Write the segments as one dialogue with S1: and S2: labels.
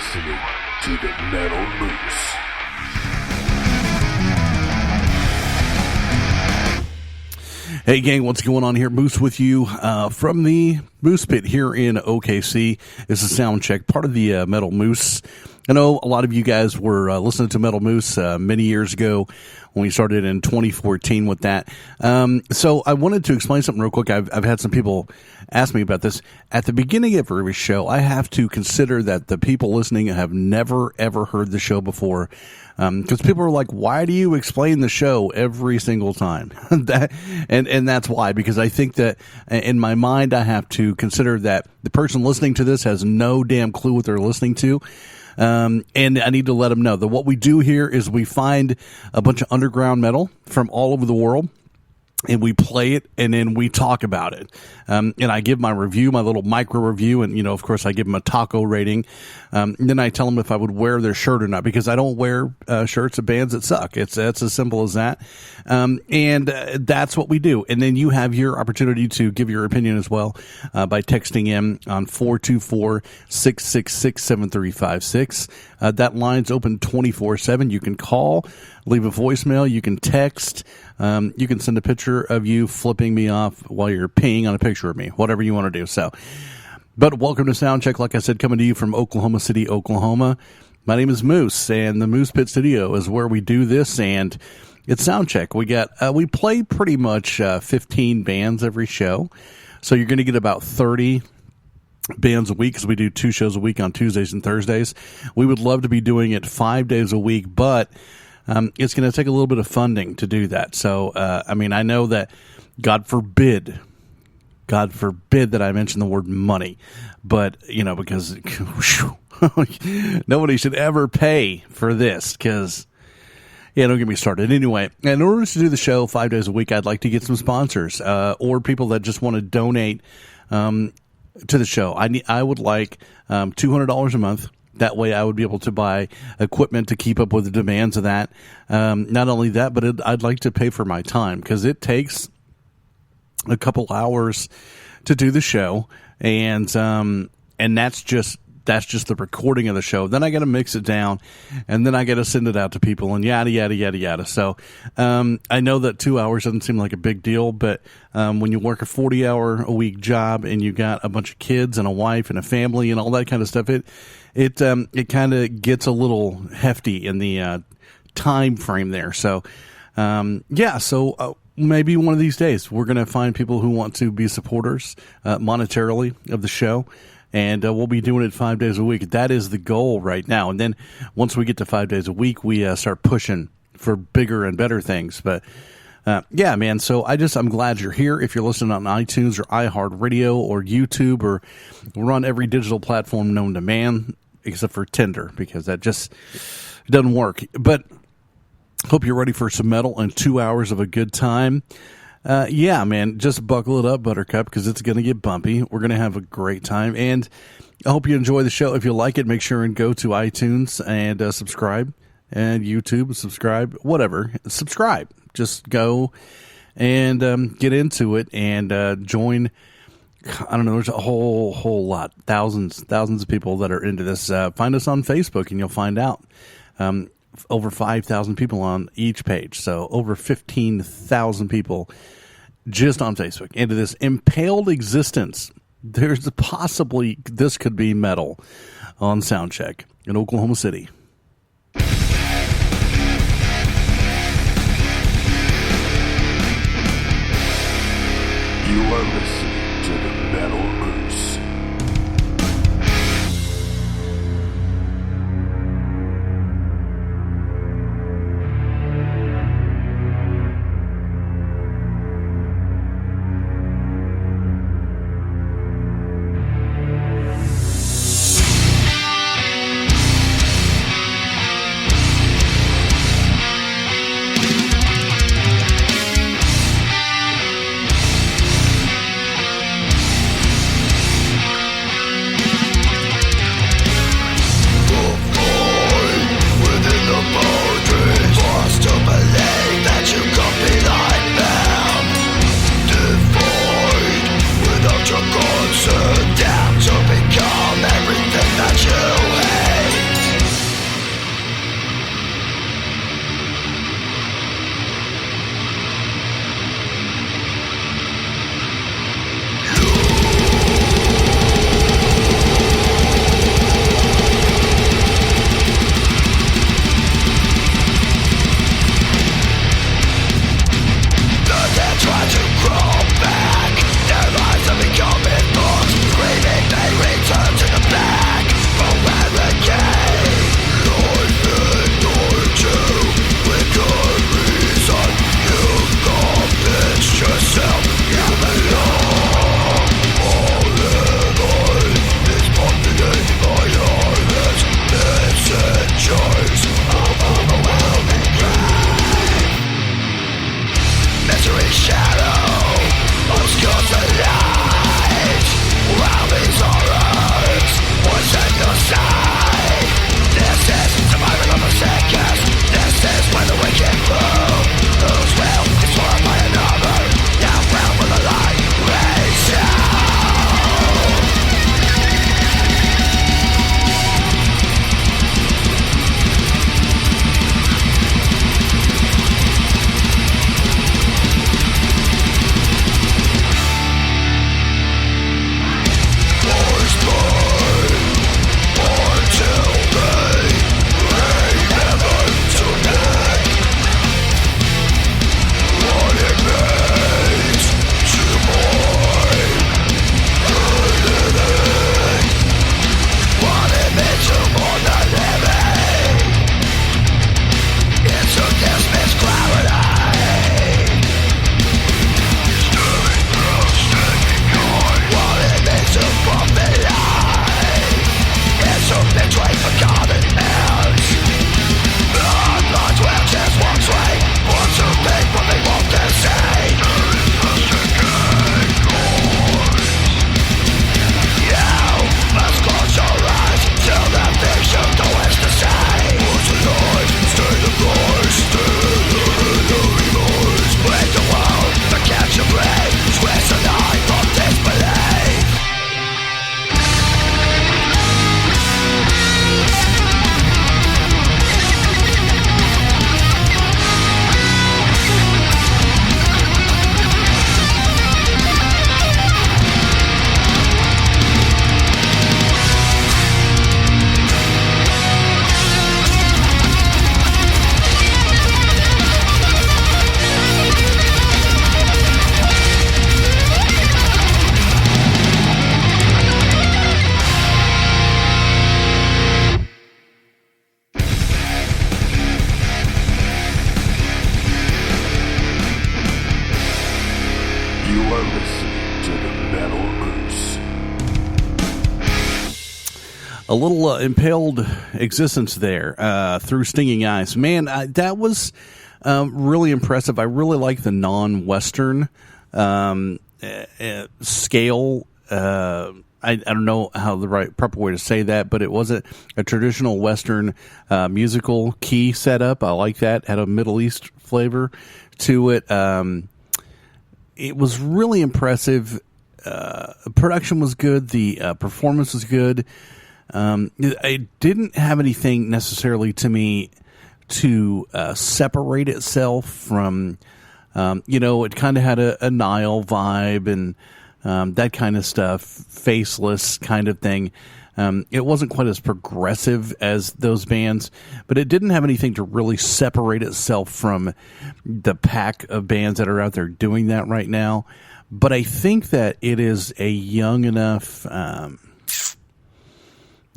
S1: listening to the Metal Moose.
S2: Hey gang, what's going on here? Moose with you from the Moose Pit here in OKC. This is Soundcheck, part of the Metal Moose. I know a lot of you guys were listening to Metal Moose many years ago when we started in 2014 with that. So I wanted to explain something real quick. I've had some people ask me about this. At the beginning of every show, I have to consider that the people listening have never, ever heard the show before. Because people are like, why do you explain the show every single time? and that's why, because I think that in my mind, I have to consider that the person listening to this has no damn clue what they're listening to. And I need to let them know that what we do here is we find a bunch of underground metal from all over the world, and we play it, and then we talk about it. And I give my review, my little micro review, and, of course, I give them a taco rating. And then I tell them if I would wear their shirt or not, because I don't wear shirts of bands that suck. It's as simple as that. And that's what we do. And then you have your opportunity to give your opinion as well by texting in on 424-666-7356. That line's open 24/7. You can call, leave a voicemail, you can text, you can send a picture of you flipping me off while you're peeing on a picture of me, whatever you want to do. So, but welcome to Soundcheck, like I said, coming to you from Oklahoma City, Oklahoma. My name is Moose, and the Moose Pit Studio is where we do this, and it's Soundcheck. We play pretty much 15 bands every show, so you're going to get about 30 bands a week, because we do 2 shows a week on Tuesdays and Thursdays. We would love to be doing it 5 days a week, but it's going to take a little bit of funding to do that. So, I know that God forbid that I mention the word money, but, because nobody should ever pay for this, because, don't get me started. Anyway, in order to do the show 5 days a week, I'd like to get some sponsors or people that just want to donate to the show. I would like $200 a month. That way I would be able to buy equipment to keep up with the demands of that. Not only that, but I'd like to pay for my time, because it takes a couple hours to do the show. And that's just the recording of the show. Then I got to mix it down, and then I got to send it out to people, and yada, yada, yada, yada. So I know that 2 hours doesn't seem like a big deal, but when you work a 40-hour-a-week job and you got a bunch of kids and a wife and a family and all that kind of stuff, it kind of gets a little hefty in the time frame there. So, maybe one of these days we're going to find people who want to be supporters monetarily of the show. And we'll be doing it 5 days a week. That is the goal right now. And then once we get to 5 days a week, we start pushing for bigger and better things. But man, so I'm glad you're here. If you're listening on iTunes or iHeartRadio or YouTube, or we're on every digital platform known to man, except for Tinder, because that just doesn't work. But hope you're ready for some metal and 2 hours of a good time. Man, just buckle it up, Buttercup, because it's going to get bumpy. We're going to have a great time, and I hope you enjoy the show. If you like it, make sure and go to iTunes and subscribe, and YouTube, subscribe, whatever. Subscribe. Just go and get into it and join. I don't know, there's a whole lot, thousands of people that are into this. Find us on Facebook, and you'll find out. Over 5,000 people on each page, so over 15,000 people just on Facebook into this impaled existence. There's possibly this could be metal on Soundcheck in Oklahoma City.
S1: You are listening to the Metal Moose. are listening to the Metal Moose.
S2: A little Impaled Existence there through Stinging Eyes. Man, that was really impressive. I really like the non-Western scale. I don't know how the proper way to say that, but it wasn't a traditional Western musical key setup. I like that. Had a Middle East flavor to it. It was really impressive. Production was good. The performance was good. It didn't have anything necessarily to me to separate itself from, it kind of had a Nile vibe and that kind of stuff, faceless kind of thing. It wasn't quite as progressive as those bands, but it didn't have anything to really separate itself from the pack of bands that are out there doing that right now. But I think that it is a young enough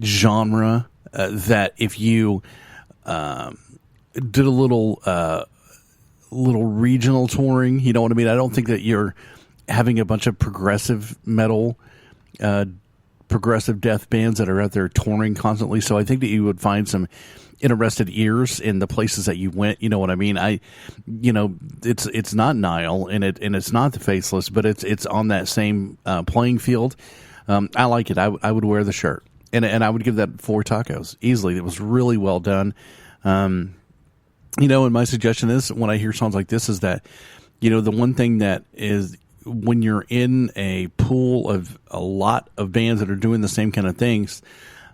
S2: genre that if you did a little regional touring, you know what I mean? I don't think that you're having a bunch of progressive metal, progressive death bands that are out there touring constantly. So I think that you would find some interested ears in the places that you went. You know what I mean? It's not Nile and it's not the Faceless, but it's on that same playing field. I like it. I would wear the shirt and I would give that 4 tacos easily. It was really well done. And my suggestion is when I hear songs like this is that, the one thing that is when you're in a pool of a lot of bands that are doing the same kind of things,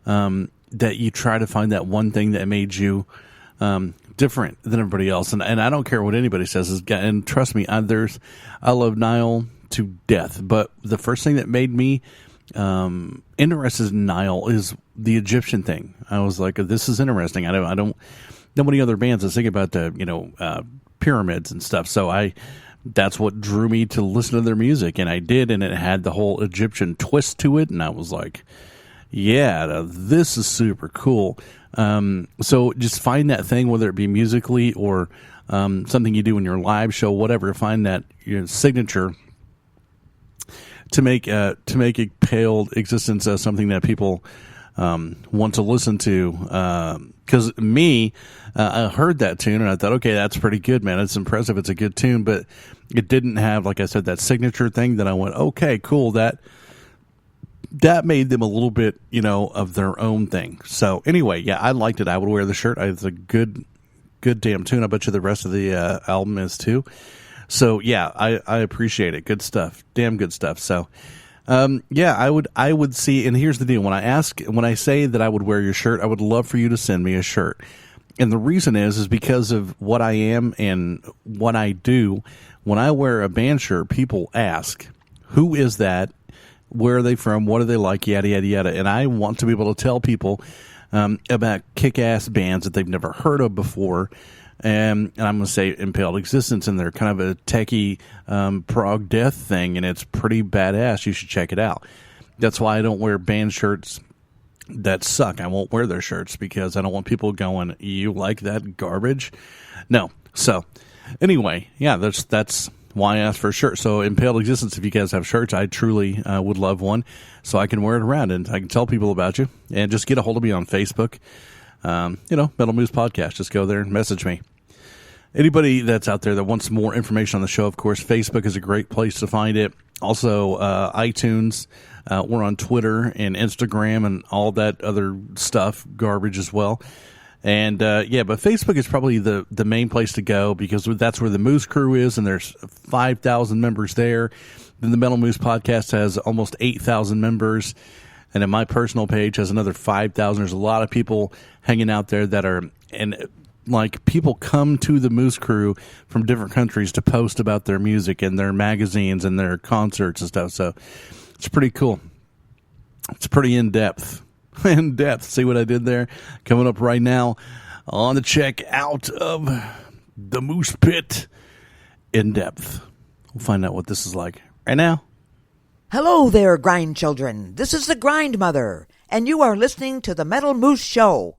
S2: that you try to find that one thing that made you different than everybody else. And I don't care what anybody says. And trust me, I love Nile to death. But the first thing that made me interested in Nile is the Egyptian thing. I was like, this is interesting. I don't know any other bands that sing about the pyramids and stuff. So that's what drew me to listen to their music, and I did, and it had the whole Egyptian twist to it, and I was like, yeah, this is super cool. So just find that thing, whether it be musically or something you do in your live show, whatever, find that signature to make Impaled Existence something that people want to listen to. Because I heard that tune and I thought, okay, that's pretty good, man. It's impressive. It's a good tune, but it didn't have, like I said, that signature thing that I went, okay, cool. That made them a little bit, of their own thing. So anyway, yeah, I liked it. I would wear the shirt. It's a good damn tune. I bet you the rest of the album is too. So yeah, I appreciate it. Good stuff. Damn good stuff. So, yeah, I would see, and here's the deal. When I say that I would wear your shirt, I would love for you to send me a shirt. And the reason is because of what I am and what I do. When I wear a band shirt, people ask, who is that? Where are they from? What do they like? Yada, yada, yada. And I want to be able to tell people about kick-ass bands that they've never heard of before. And I'm going to say Impaled Existence, and they're kind of a techie prog death thing, and it's pretty badass. You should check it out. That's why I don't wear band shirts that suck. I won't wear their shirts because I don't want people going, you like that garbage? No. So anyway, yeah, that's why I asked for a shirt. So Impaled Existence, if you guys have shirts, I truly would love one so I can wear it around and I can tell people about you. And just get a hold of me on Facebook. Metal Moose Podcast. Just go there and message me. Anybody that's out there that wants more information on the show, of course, Facebook is a great place to find it. Also, iTunes. We're on Twitter and Instagram and all that other stuff, garbage as well. And, but Facebook is probably the main place to go because that's where the Moose Crew is, and there's 5,000 members there. Then the Metal Moose Podcast has almost 8,000 members. And then my personal page has another 5,000. There's a lot of people hanging out there that are, and like people come to the Moose Crew from different countries to post about their music and their magazines and their concerts and stuff. So it's pretty cool. It's pretty in depth. In depth. See what I did there? Coming up right now on the check out of the Moose Pit. In depth. We'll find out what this is like right now.
S3: Hello there, grind children. This is the Grind Mother, and you are listening to the Metal Moose Show.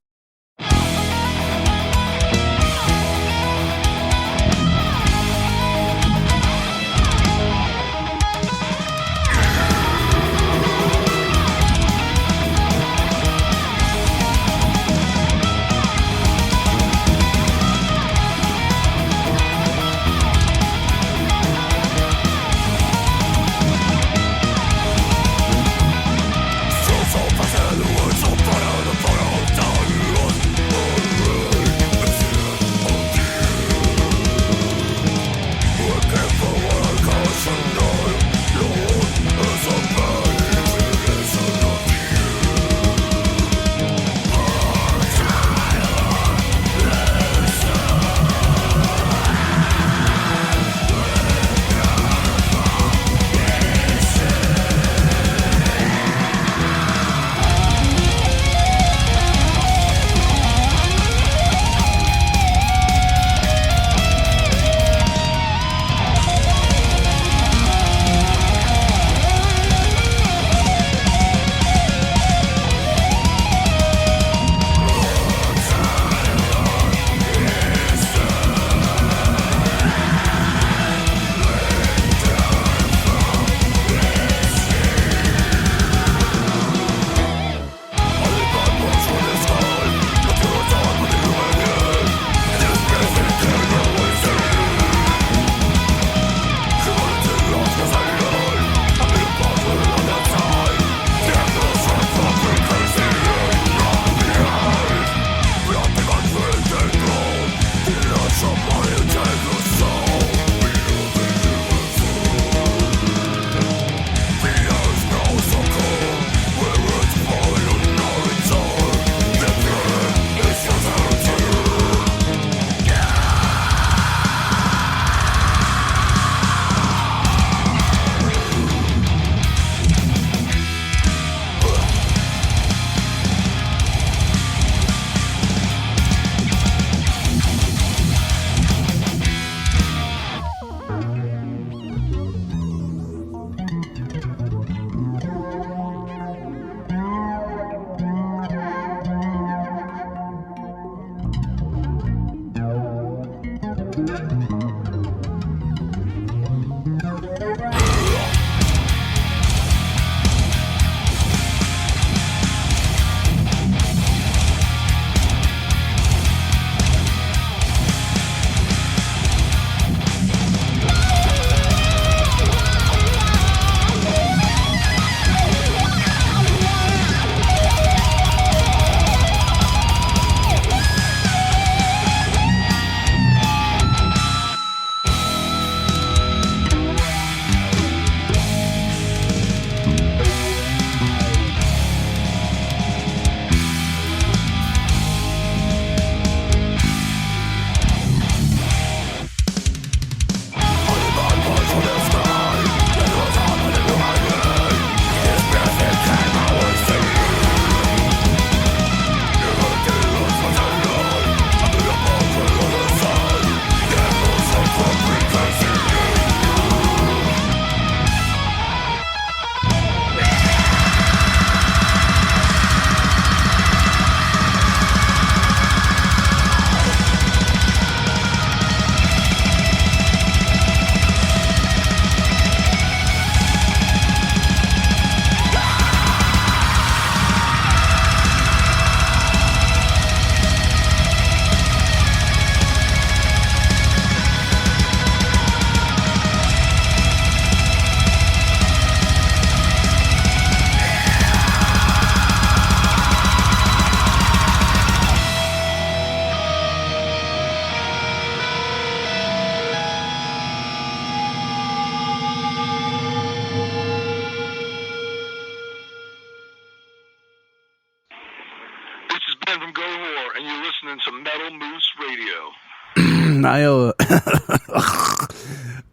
S2: I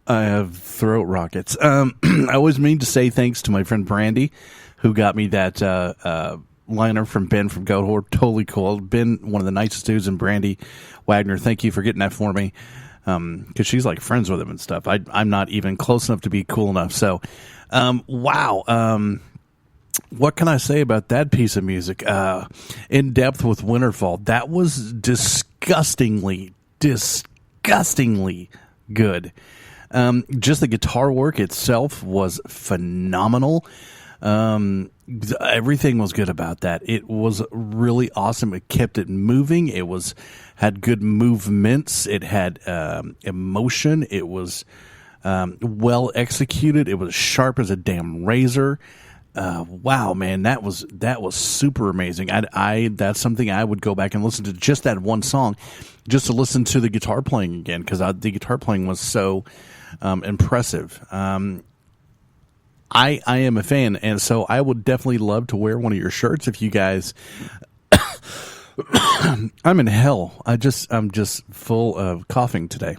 S2: have throat rockets. I always mean to say thanks to my friend Brandy, who got me that liner from Ben from Goat Horde. Totally cool. Ben, one of the nicest dudes, and Brandy Wagner, thank you for getting that for me. Because she's like friends with him and stuff. I'm not even close enough to be cool enough. So, wow. What can I say about that piece of music? In Depth with Winterfall. That was disgustingly good. Just the guitar work itself was phenomenal. Everything was good about that. It was really awesome. It kept it moving. It had good movements. It had emotion. It was well executed. It was sharp as a damn razor. Wow, man, that was super amazing. That's something I would go back and listen to, just that one song, just to listen to the guitar playing again, because the guitar playing was so impressive. I am a fan, and so I would definitely love to wear one of your shirts if you guys. I'm in hell. I'm just full of coughing today.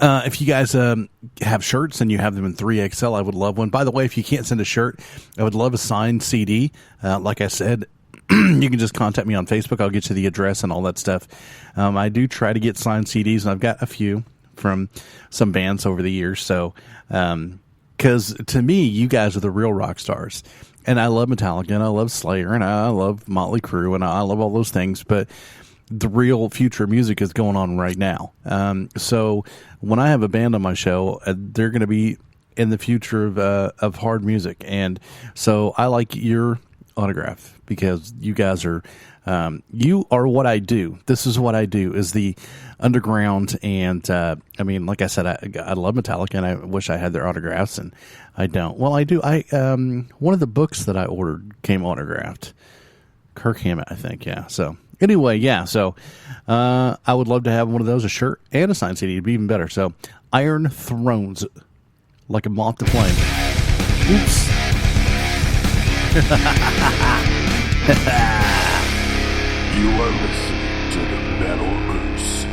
S2: If you guys have shirts and you have them in 3XL, I would love one. By the way, if you can't send a shirt, I would love a signed CD. Like I said, you can just contact me on Facebook. I'll get you the address and all that stuff. I do try to get signed CDs, and I've got a few from some bands over the years. So, because to me, you guys are the real rock stars. And I love Metallica, and I love Slayer, and I love Motley Crue, and I love all those things. But the real future music is going on right now. So when I have a band on my show, they're going to be in the future of hard music. And so I like your autograph, because you guys are, you are what I do. This is what I do, is the underground. And, I mean, like I said, I love Metallica, and I wish I had their autographs, and I don't. Well, I do. One of the books that I ordered came autographed. Kirk Hammett, I think. Yeah. So anyway, yeah. So, I would love to have one of those, a shirt and a signed CD. It'd be even better. So, Iron Thrones, like a moth to flame. Oops.
S1: You are listening to the Metal Moose.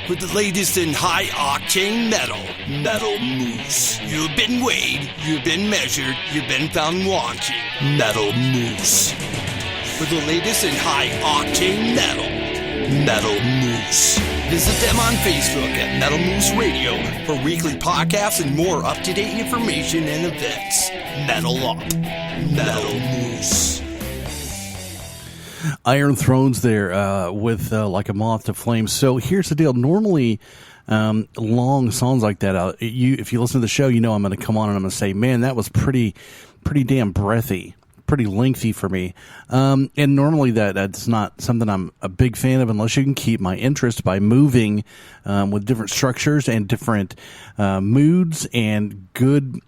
S4: with the latest in high-octane metal. Metal Moose. You've been weighed, you've been measured, you've been found wanting. Metal Moose. For the latest in high-octane metal. Metal Moose. Visit them on Facebook at Metal Moose Radio for weekly podcasts and more up-to-date information and events. Metal Up. Metal Moose.
S2: Iron Thrones there with Like a Moth to Flame. So here's the deal. Normally, long songs like that, if you listen to the show, you know I'm going to come on and I'm going to say, man, that was pretty damn breathy, pretty lengthy for me. And normally that's not something I'm a big fan of unless you can keep my interest by moving with different structures and different moods and good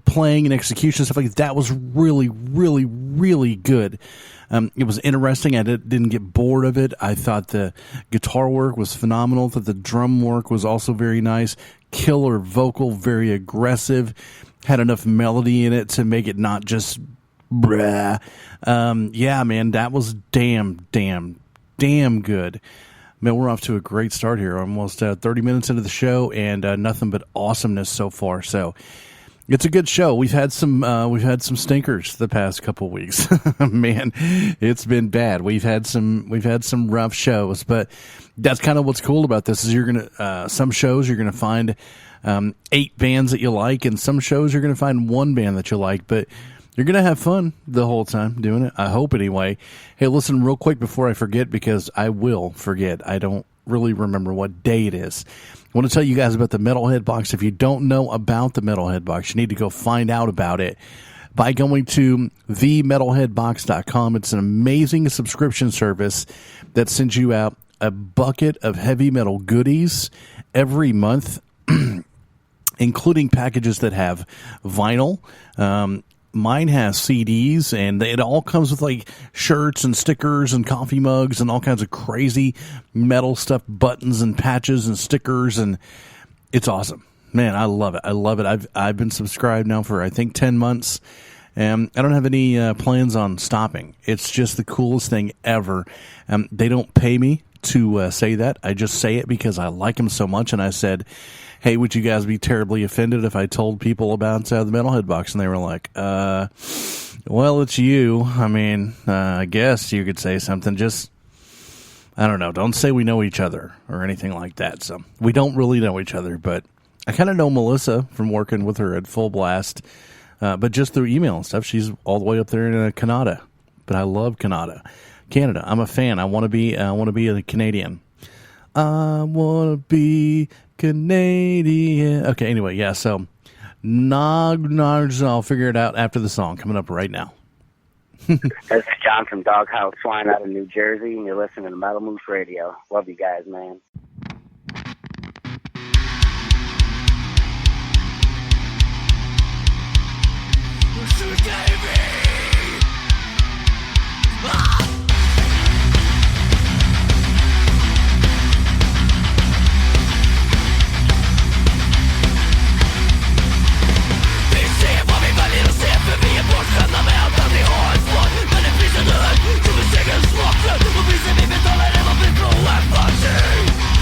S2: playing and execution, stuff like that. That was really, really, really good. It was interesting. I didn't get bored of it. I thought the guitar work was phenomenal. That the drum work was also very nice. Killer vocal, very aggressive. Had enough melody in it to make it not just brah. Yeah, man, that was damn good. Man, we're off to a great start here. Almost 30 minutes into the show, and nothing but awesomeness so far. So it's a good show. We've had some stinkers the past couple weeks. Man, it's been bad. We've had some rough shows, but that's kind of what's cool about this is you're gonna some shows you're gonna find 8 bands that you like, and some shows you're gonna find 1 band that you like, but you're going to have fun the whole time doing it. I hope anyway. Hey, listen real quick before I forget, because I will forget. I don't really remember what day it is. I want to tell you guys about the Metalhead Box. If you don't know about the Metalhead Box, you need to go find out about it by going to themetalheadbox.com. It's an amazing subscription service that sends you out a bucket of heavy metal goodies every month, including packages that have vinyl. Mine has CDs, and it all comes with like shirts and stickers and coffee mugs and all kinds of crazy metal stuff, buttons and patches and stickers, and it's awesome. Man, I love it. I love it. I've been subscribed now for I think 10 months, and I don't have any plans on stopping. It's just the coolest thing ever. They don't pay me to say that. I just say it because I like them so much, and I said, hey, would you guys be terribly offended if I told people about the Metalhead Box? And they were like, well, it's you. I mean, I guess you could say something. Just, I don't know. Don't say we know each other or anything like that. So we don't really know each other, but I kind of know Melissa from working with her at Full Blast, but just through email and stuff. She's all the way up there in Canada, but I love Canada. I'm a fan. I want to be a Canadian. I want to be Canadian. Okay, anyway, yeah, so I'll figure it out after the song coming up right now.
S5: This is John from Doghouse Swine out of New Jersey, and you're listening to Metal Moose Radio. Love you guys, man.
S6: Som en seger slakter, och priset blir betalar även för blåa parter.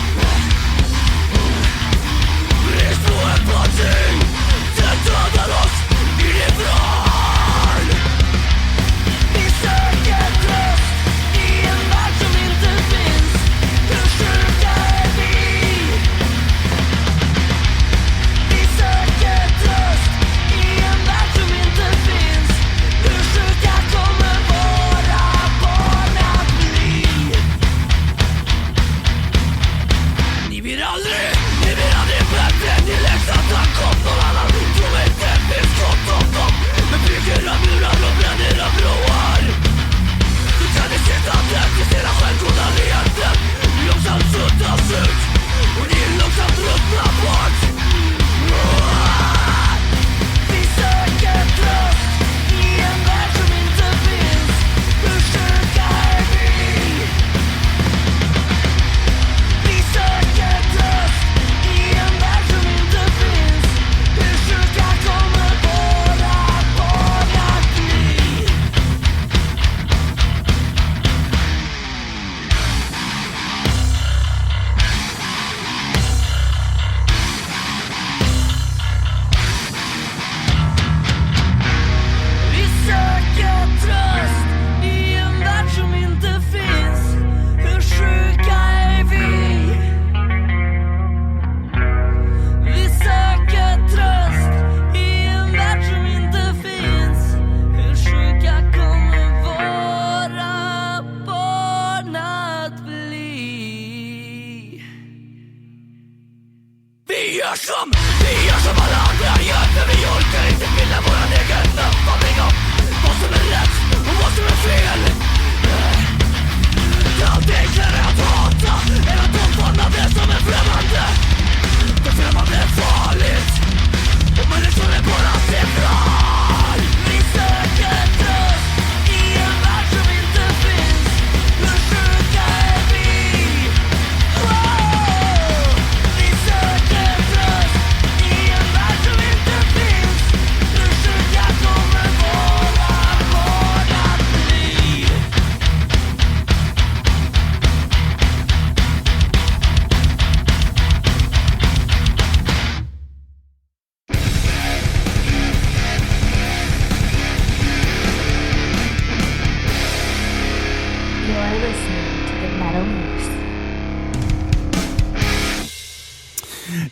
S6: You're listening to the Metal Moose.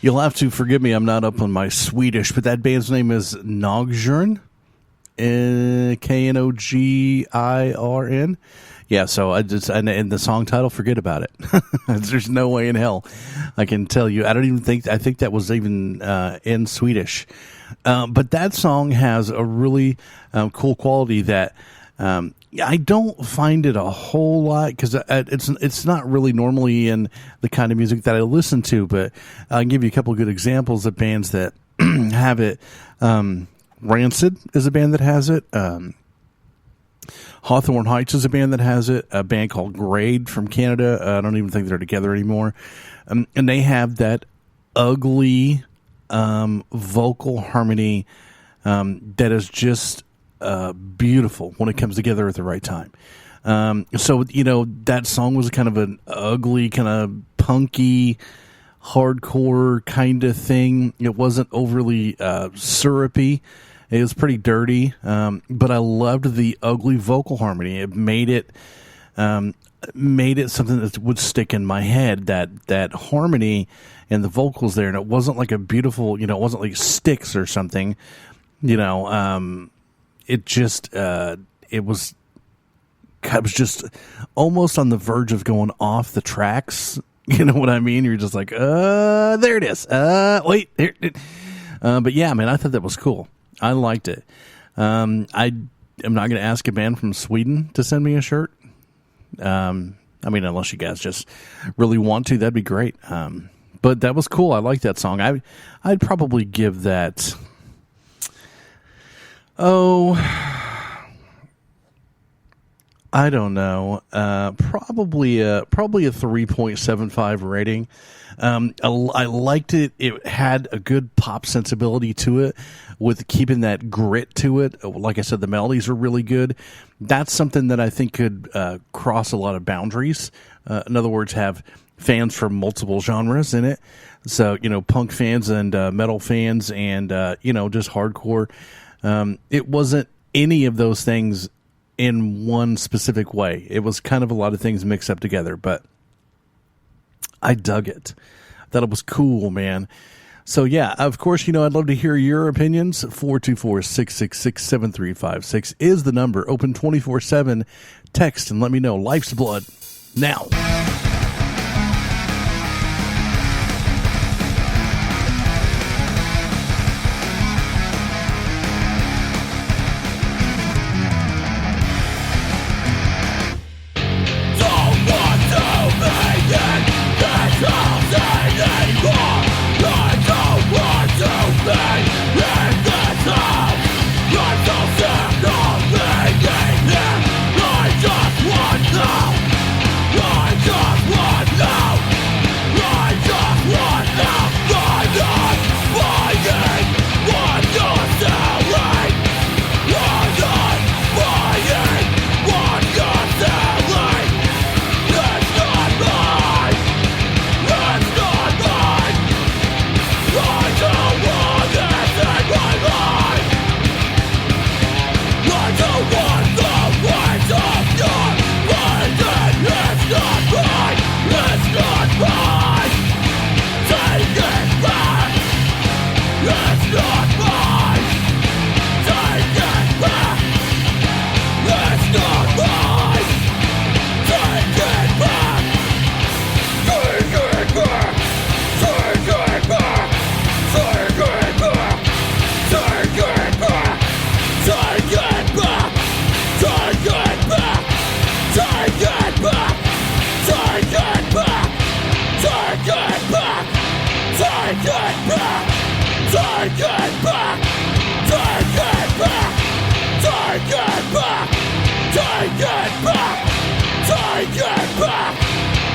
S2: You'll have to forgive me, I'm not up on my Swedish, but that band's name is Knogjörn, Knogirn. Yeah, so I just, and the song title, forget about it. There's no way in hell I can tell you. I think that was even in Swedish. But that song has a really cool quality that I don't find it a whole lot, because it's not really normally in the kind of music that I listen to, but I'll give you a couple of good examples of bands that have it. Rancid is a band that has it. Hawthorne Heights is a band that has it. A band called Grade from Canada. I don't even think they're together anymore. And they have that ugly vocal harmony that is just beautiful when it comes together at the right time. So, that song was kind of an ugly, kind of punky, hardcore kind of thing. It wasn't overly syrupy. It was pretty dirty, but I loved the ugly vocal harmony. It made it something that would stick in my head, that harmony and the vocals there. And it wasn't like a beautiful, it wasn't like Styx or something, it just, it was just almost on the verge of going off the tracks. You know what I mean? You're just like, there it is. Wait. Here. But yeah, man, I thought that was cool. I liked it. I am not going to ask a band from Sweden to send me a shirt. Unless you guys just really want to, that'd be great. But that was cool. I like that song. I'd probably give that, I don't know. Probably a 3.75 rating. I liked it. It had a good pop sensibility to it, with keeping that grit to it. Like I said, the melodies are really good. That's something that I think could cross a lot of boundaries. In other words, have fans from multiple genres in it. So, punk fans and metal fans and, just hardcore. It wasn't any of those things in one specific way. It was kind of a lot of things mixed up together, but I dug it. I thought it was cool, man. So yeah, of course, I'd love to hear your opinions. 424-666-7356 is the number. Open 24/7. Text and let me know. Life's Blood now.
S7: I just want to. I just
S4: Take it back! Take it back!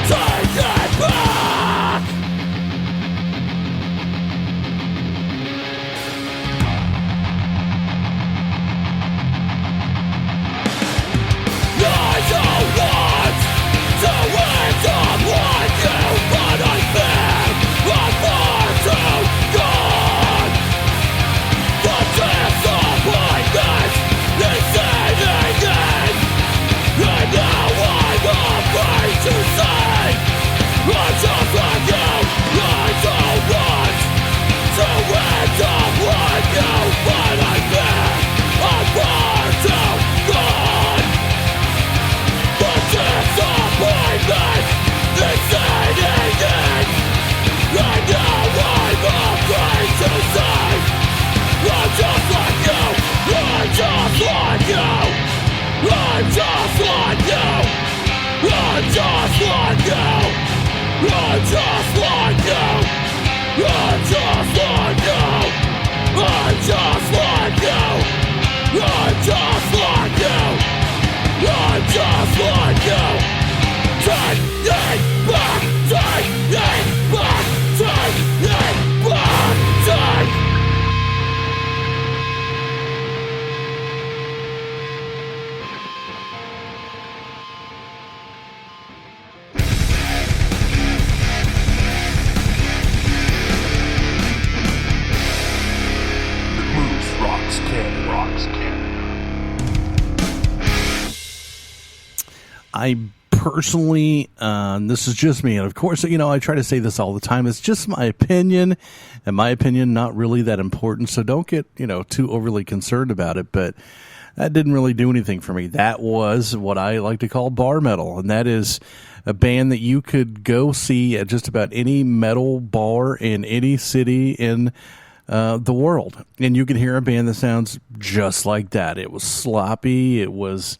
S4: Take it back! I don't want to end up like you, but I think I'm far too gone. The disappointment is setting in, and now I'm afraid to say I'm just like you. I don't want to end up like you, but I think I'm far too gone. The disappointment is setting in, and now I'm afraid to say I'm just like you. I'm just like you. I'm just like you. I'm just like you. I'm just like you. I'm just like you. I'm just like you. I'm just like you. I'm just like you. Take it back. Take it back. Take it back. Take.
S1: Moose rocks Canada. Rocks Canada.
S2: I personally, this is just me, and of course, I try to say this all the time. It's just my opinion, and my opinion not really that important. So don't get too overly concerned about it. But that didn't really do anything for me. That was what I like to call bar metal, and that is a band that you could go see at just about any metal bar in any city in the world, and you could hear a band that sounds just like that. It was sloppy. It was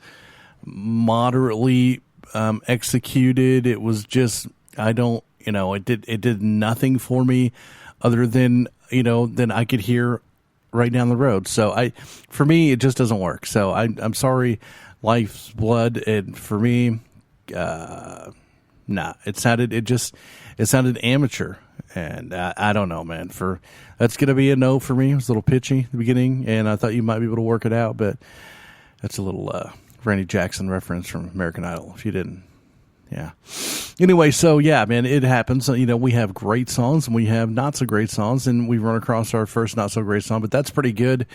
S2: moderately executed. It was just, it did nothing for me other than than I could hear right down the road. So for me, it just doesn't work. So I'm sorry, Life's Blood. And for me, it sounded amateur. And I don't know, man. That's going to be a no for me. It was a little pitchy at the beginning, and I thought you might be able to work it out, but that's a little Randy Jackson reference from American Idol, if you didn't. Yeah. Anyway, so yeah, man, it happens. We have great songs and we have not so great songs, and we run across our first not so great song, but that's pretty good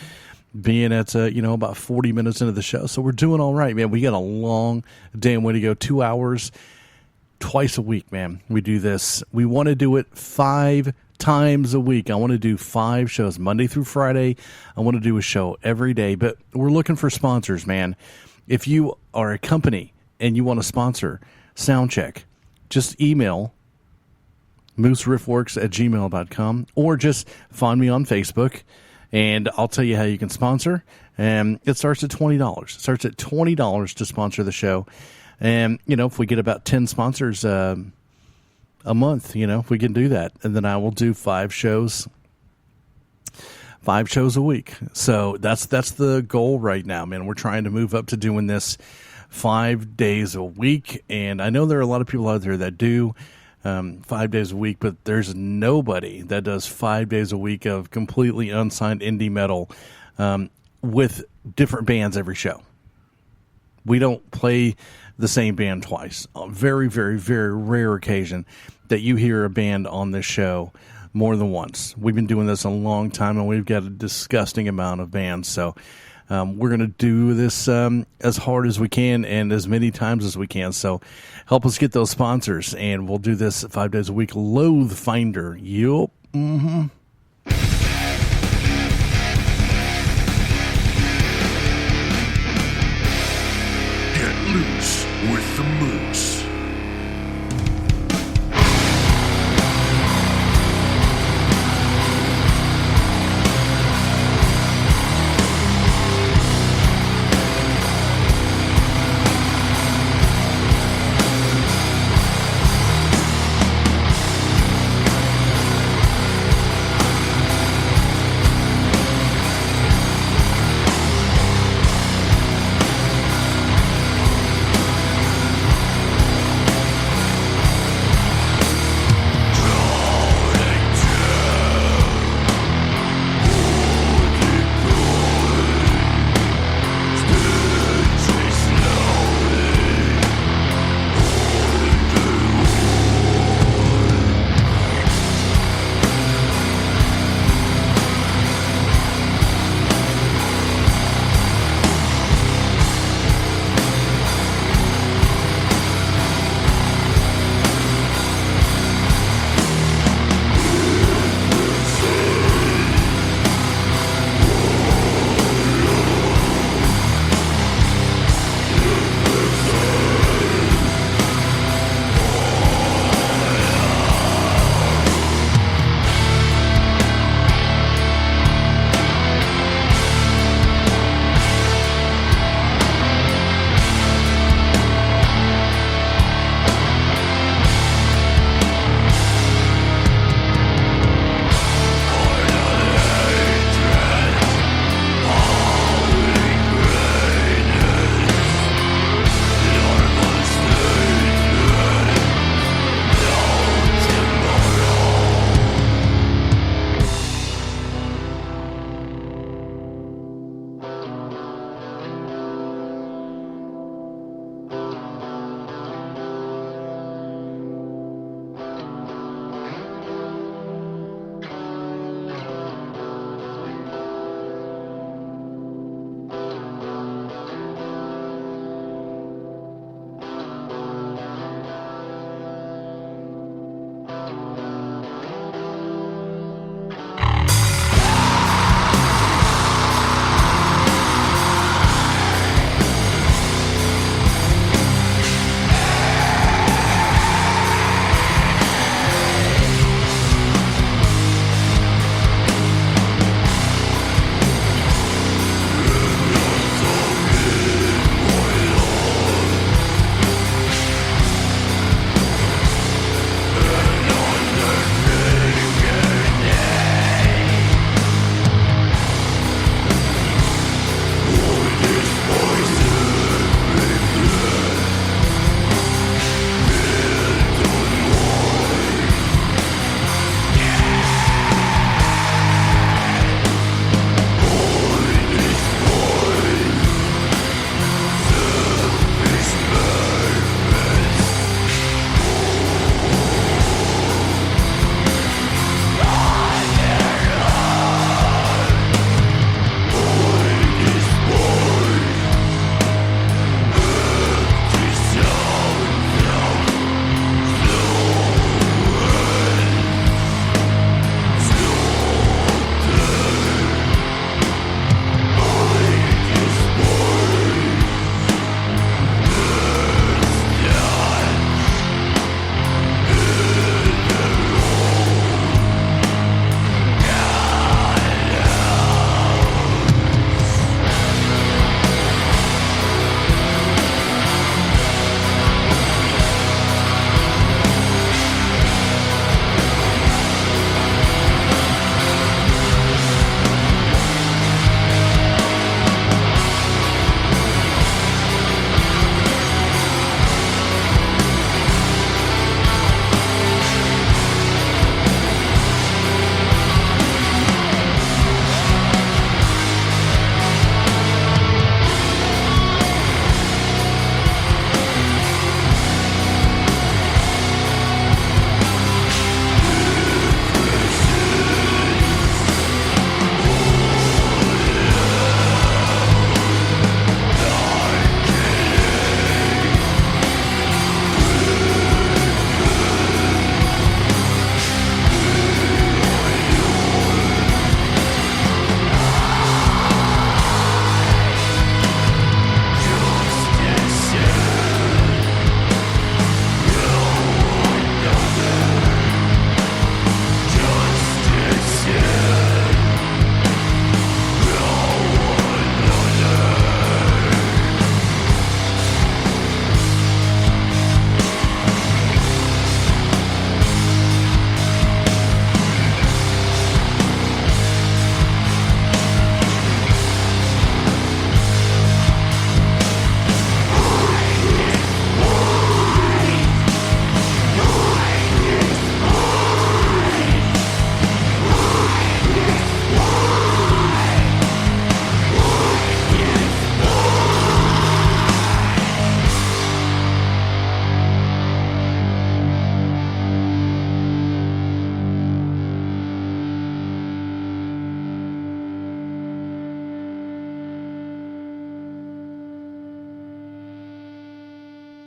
S2: being at, about 40 minutes into the show. So we're doing all right, man. We got a long damn way to go. 2 hours, twice a week, man. We do this. We want to do it 5 times a week. I want to do 5 shows, Monday through Friday. I want to do a show every day, but we're looking for sponsors, man. If you are a company and you want to sponsor Soundcheck, just email mooseriffworks@gmail.com or just find me on Facebook and I'll tell you how you can sponsor. And it starts at $20. It starts at $20 to sponsor the show. And, if we get about 10 sponsors a month, if we can do that, and then I will do 5 shows a week. So that's the goal right now, man. We're trying to move up to doing this 5 days a week. And I know there are a lot of people out there that do 5 days a week, but there's nobody that does 5 days a week of completely unsigned indie metal with different bands every show. We don't play the same band twice. A very, very, very rare occasion that you hear a band on this show more than once. We've been doing this a long time, and we've got a disgusting amount of bands. So we're going to do this as hard as we can and as many times as we can. So help us get those sponsors, and we'll do this 5 days a week. Loathe Finder. Yup. Mm-hmm.
S1: Get loose with the moose.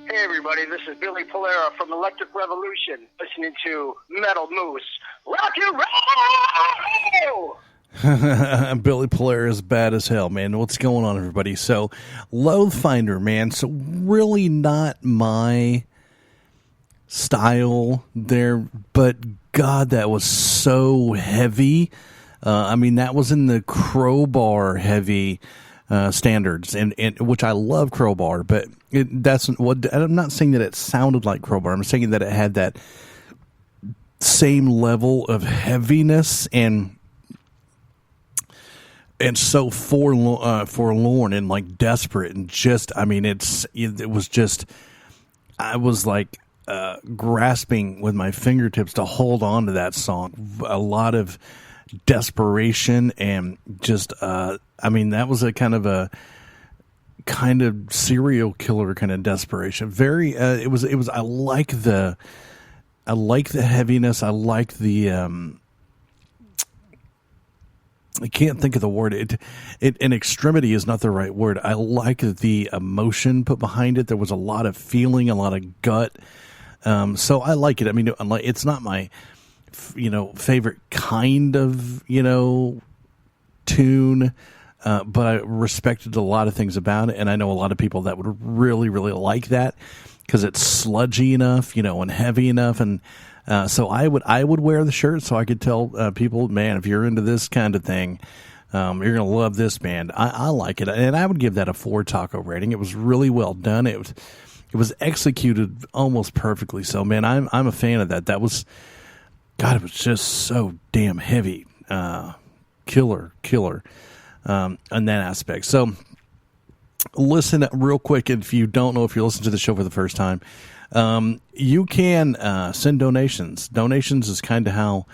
S7: Hey everybody, this is Billy Polera from Electric Revolution, listening to Metal Moose. Rock and roll!
S2: Billy Polera is bad as hell, man. What's going on, everybody? So, Loathfinder, man. So, really not my style there, but God, that was so heavy. I mean, that was in the Crowbar heavy standards, and which I love Crowbar, but that's what I'm not saying that it sounded like Crowbar. I'm saying that it had that same level of heaviness and so forlorn and like desperate and just, I mean, it was just, I was like grasping with my fingertips to hold on to that song. A lot of desperation and just I mean, that was a kind of serial killer kind of desperation. Very it was I like the heaviness. I like the I can't think of the word. An extremity is not the right word. I like the emotion put behind it. There was a lot of feeling, a lot of gut. So I like it. I mean, it's not my favorite kind of, tune, but I respected a lot of things about it, and I know a lot of people that would really, really like that because it's sludgy enough, and heavy enough, and so I would wear the shirt so I could tell people, man, if you're into this kind of thing, you're gonna love this band. I like it, and I would give that a 4 taco rating. It was really well done. It was executed almost perfectly. So, man, I'm a fan of that. That was. God, it was just so damn heavy. Killer on that aspect. So listen real quick. If you don't know, if you're listening to the show for the first time, you can send donations. Donations is kind of how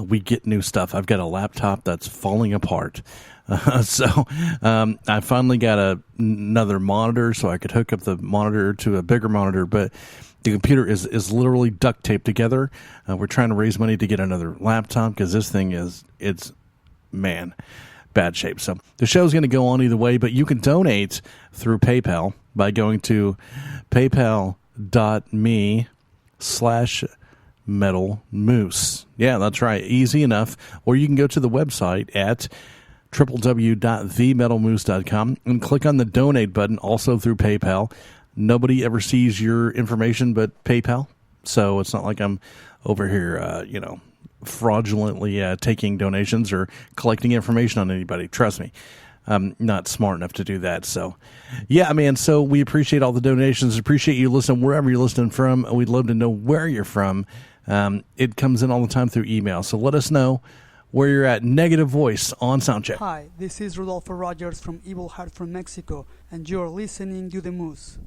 S2: we get new stuff. I've got a laptop that's falling apart. So I finally got another monitor so I could hook up the monitor to a bigger monitor, but the computer is literally duct taped together. We're trying to raise money to get another laptop because this thing it's bad shape. So the show's going to go on either way, but you can donate through PayPal by going to paypal.me/metalmoose. Yeah, that's right. Easy enough. Or you can go to the website at www.themetalmoose.com and click on the donate button also through PayPal. Nobody ever sees your information but PayPal, so it's not like I'm over here, fraudulently taking donations or collecting information on anybody. Trust me, I'm not smart enough to do that. So, yeah, man, so we appreciate all the donations. Appreciate you listening wherever you're listening from. We'd love to know where you're from. It comes in all the time through email, so let us know where you're at. Negative Voice on Soundcheck.
S8: Hi, this is Rodolfo Rogers from Evil Heart from Mexico, and you're listening to The Moose.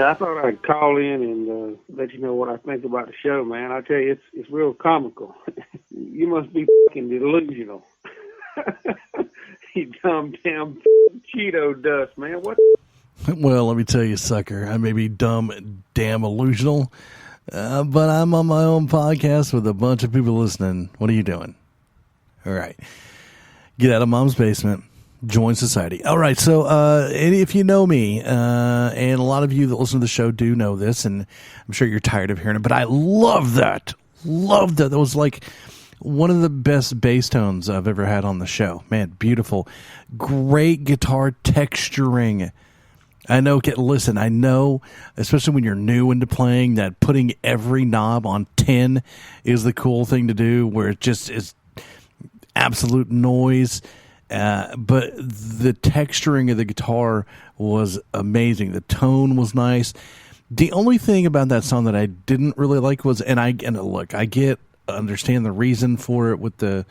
S9: Yeah, I thought I'd call in and let you know what I think about the show, man. I tell you, it's real comical. You must be fucking delusional. You dumb damn Cheeto dust, man. What?
S2: Well, let me tell you, sucker, I may be dumb, damn illusional, but I'm on my own podcast with a bunch of people listening. What are you doing? All right. Get out of mom's basement. Join society. All right. So, if you know me, and a lot of you that listen to the show do know this, and I'm sure you're tired of hearing it, but I love that. Love that. That was like one of the best bass tones I've ever had on the show. Man, beautiful. Great guitar texturing. I know, listen, I know, especially when you're new into playing, that putting every knob on 10 is the cool thing to do, where it just is absolute noise. But the texturing of the guitar was amazing. The tone was nice. The only thing about that song that I didn't really like was, and look, I understand the reason for it with the,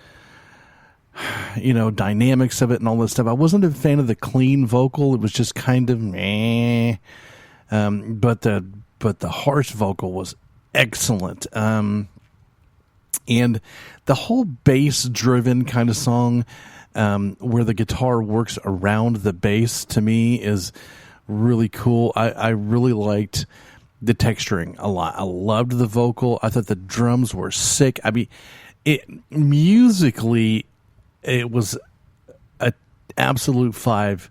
S2: dynamics of it and all this stuff. I wasn't a fan of the clean vocal. It was just kind of meh. But the harsh vocal was excellent. And the whole bass-driven kind of song, where the guitar works around the bass, to me is really cool. I really liked the texturing a lot. I loved the vocal. I thought the drums were sick. I mean, musically, it was an absolute five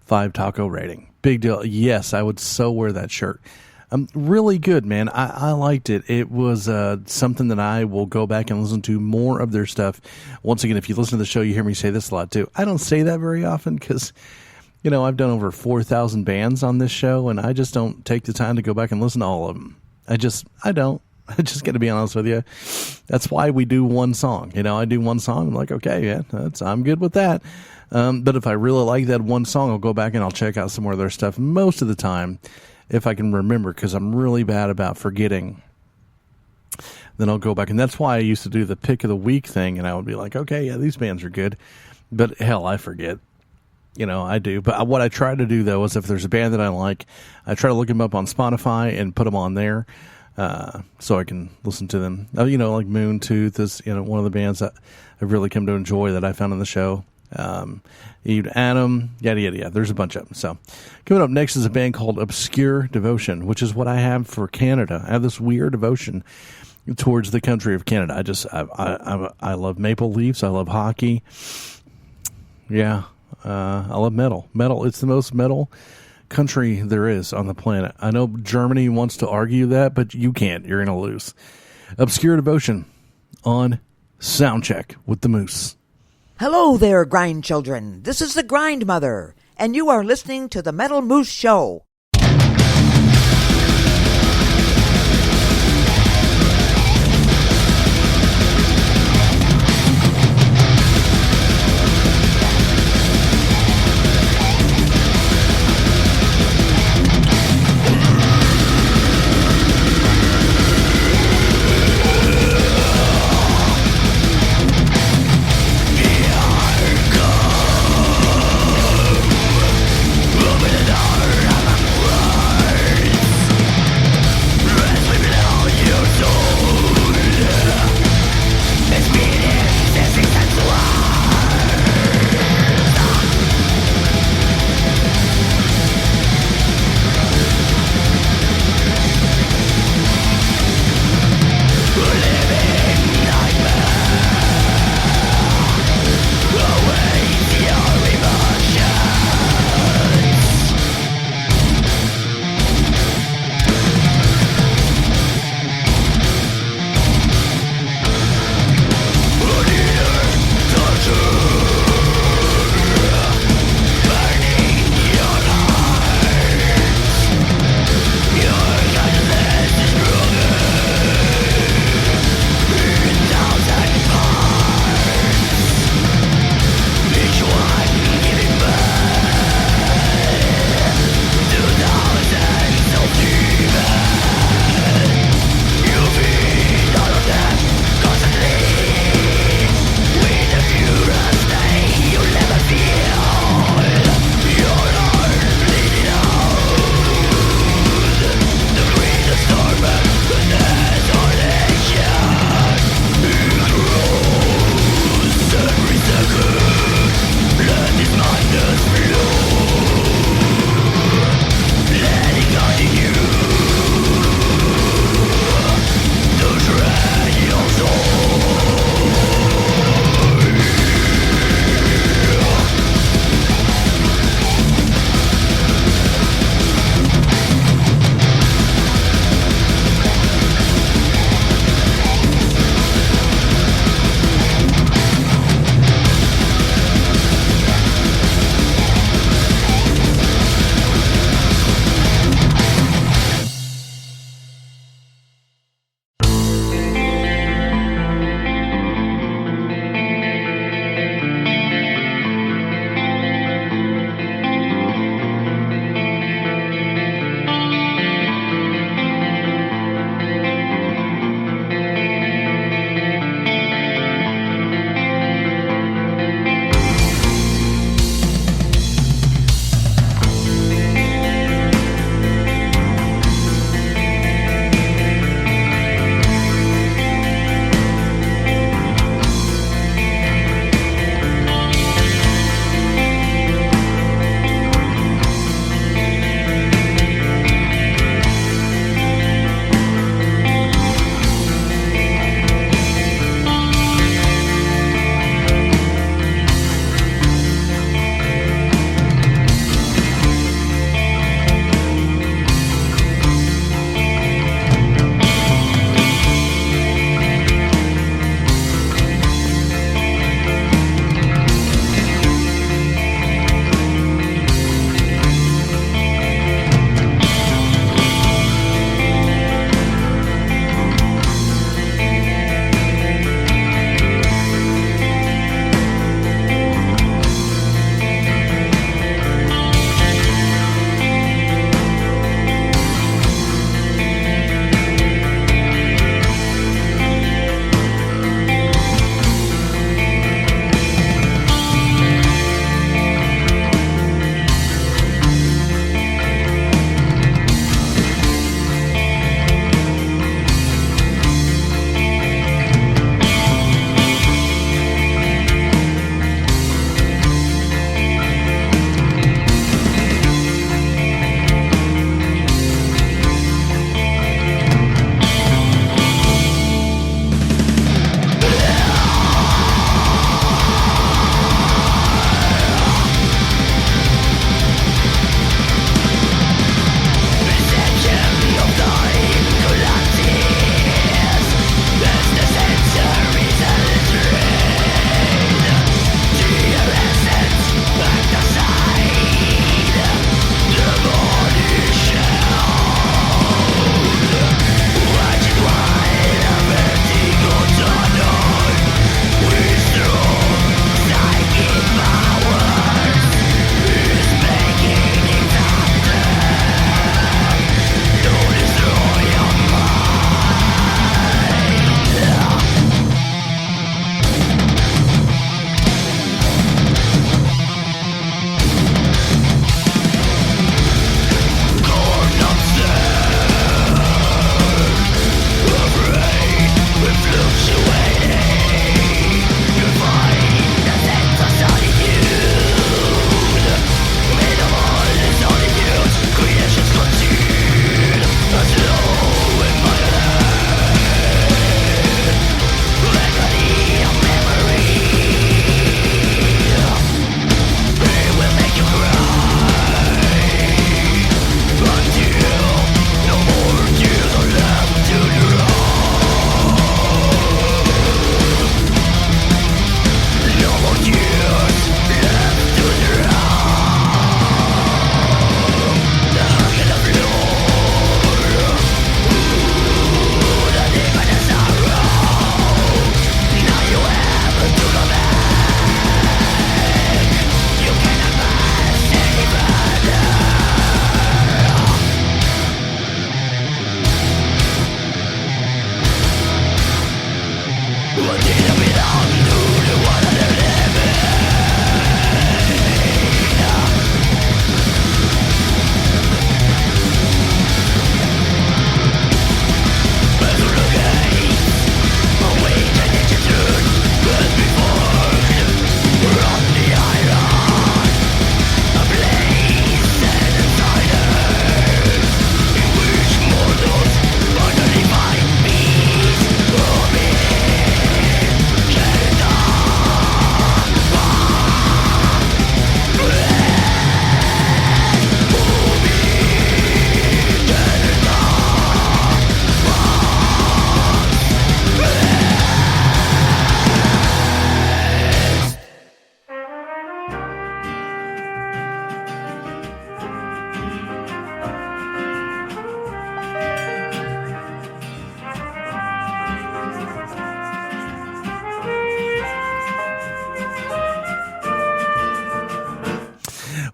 S2: taco rating. Big deal. Yes, I would so wear that shirt. Really good, man. I liked it. It was something that I will go back and listen to more of their stuff. Once again, if you listen to the show, you hear me say this a lot too. I don't say that very often because, I've done over 4,000 bands on this show, and I just don't take the time to go back and listen to all of them. I don't. I just got to be honest with you. That's why we do one song. I do one song. I'm like, okay, yeah, I'm good with that. But if I really like that one song, I'll go back and I'll check out some more of their stuff most of the time, if I can remember, because I'm really bad about forgetting. Then I'll go back. And that's why I used to do the pick of the week thing, and I would be like, okay, yeah, these bands are good. But hell, I forget. I do. But what I try to do, though, is if there's a band that I like, I try to look them up on Spotify and put them on there. So I can listen to them. Like Moontooth is, one of the bands that I've really come to enjoy that I found on the show. Adam, yada, yada, yada. There's a bunch of them. So coming up next is a band called Obscure Devotion, which is what I have for Canada. I have this weird devotion towards the country of Canada. I love maple leaves. I love hockey. Yeah. I love metal. It's the most metal country there is on the planet. I know Germany wants to argue that, but you can't. You're going to lose. Obscure Devotion on Soundcheck with the Moose.
S3: Hello there, grind children. This is the Grind Mother, and you are listening to the Metal Moose Show.
S1: I'm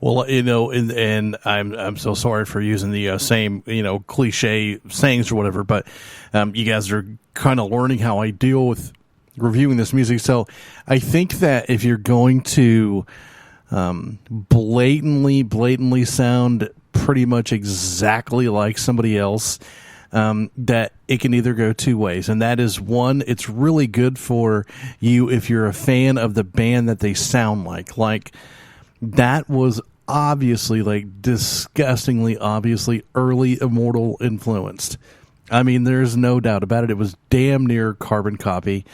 S2: Well, and I'm so sorry for using the same, cliche sayings or whatever, but you guys are kind of learning how I deal with reviewing this music. So I think that if you're going to blatantly sound pretty much exactly like somebody else, that it can either go two ways. And that is, one, it's really good for you if you're a fan of the band that they sound like. Like, that was obviously, like, disgustingly obviously early Immortal influenced. I mean, there's no doubt about it. It was damn near carbon copy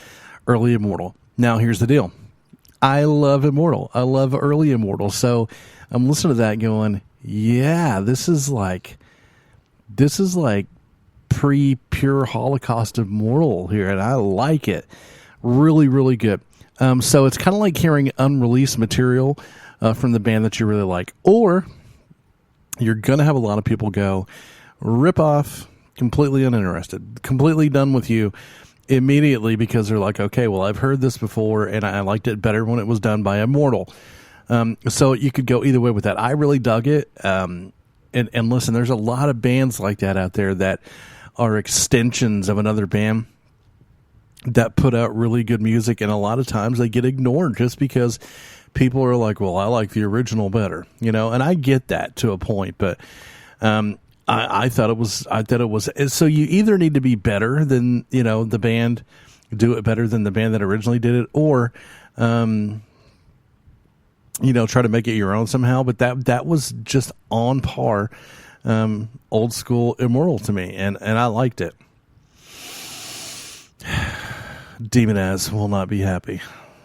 S2: early Immortal. Now, here's the deal. I love Immortal. I love early Immortal. So I'm listening to that going, yeah, this is like pre-pure Holocaust Immortal here, and I like it. Really, really good. So it's kind of like hearing unreleased material from the band that you really like. Or you're going to have a lot of people go, rip off, completely uninterested, completely done with you immediately, because they're like, okay, well, I've heard this before, and I liked it better when it was done by Immortal. So you could go either way with that. I really dug it. And listen, there's a lot of bands like that out there that are extensions of another band that put out really good music, and a lot of times they get ignored just because people are like, well, I like the original better, and I get that to a point, but I thought it was so you either need to be better than the band, do it better than the band that originally did it, or try to make it your own somehow. But that was just on par, old school Immortal to me, and I liked it. Demon As will not be happy.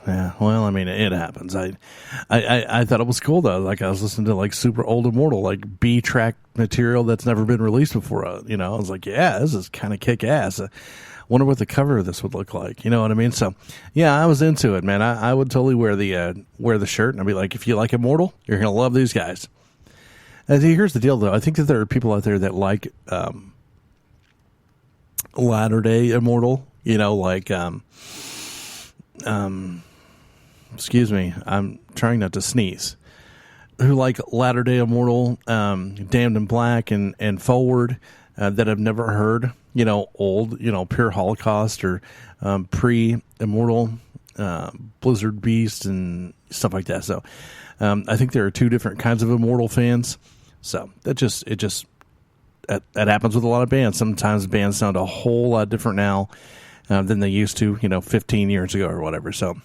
S2: Yeah, well, I mean, it happens. I thought it was cool though. Like, I was listening to like super old Immortal, like B-track material that's never been released before. I was like, yeah, this is kind of kick ass. Wonder what the cover of this would look like. You know what I mean? So, yeah, I was into it, man. I would totally wear the shirt, and I'd be like, if you like Immortal, you're gonna love these guys. And here's the deal, though. I think that there are people out there that like latter day Immortal. Excuse me, I'm trying not to sneeze. Who like latter day Immortal, Damned in Black, and Forward, that I've never heard. Old, pure Holocaust or pre-Immortal, Blizzard Beast and stuff like that. So I think there are two different kinds of Immortal fans. So that happens with a lot of bands. Sometimes bands sound a whole lot different now than they used to, 15 years ago or whatever. So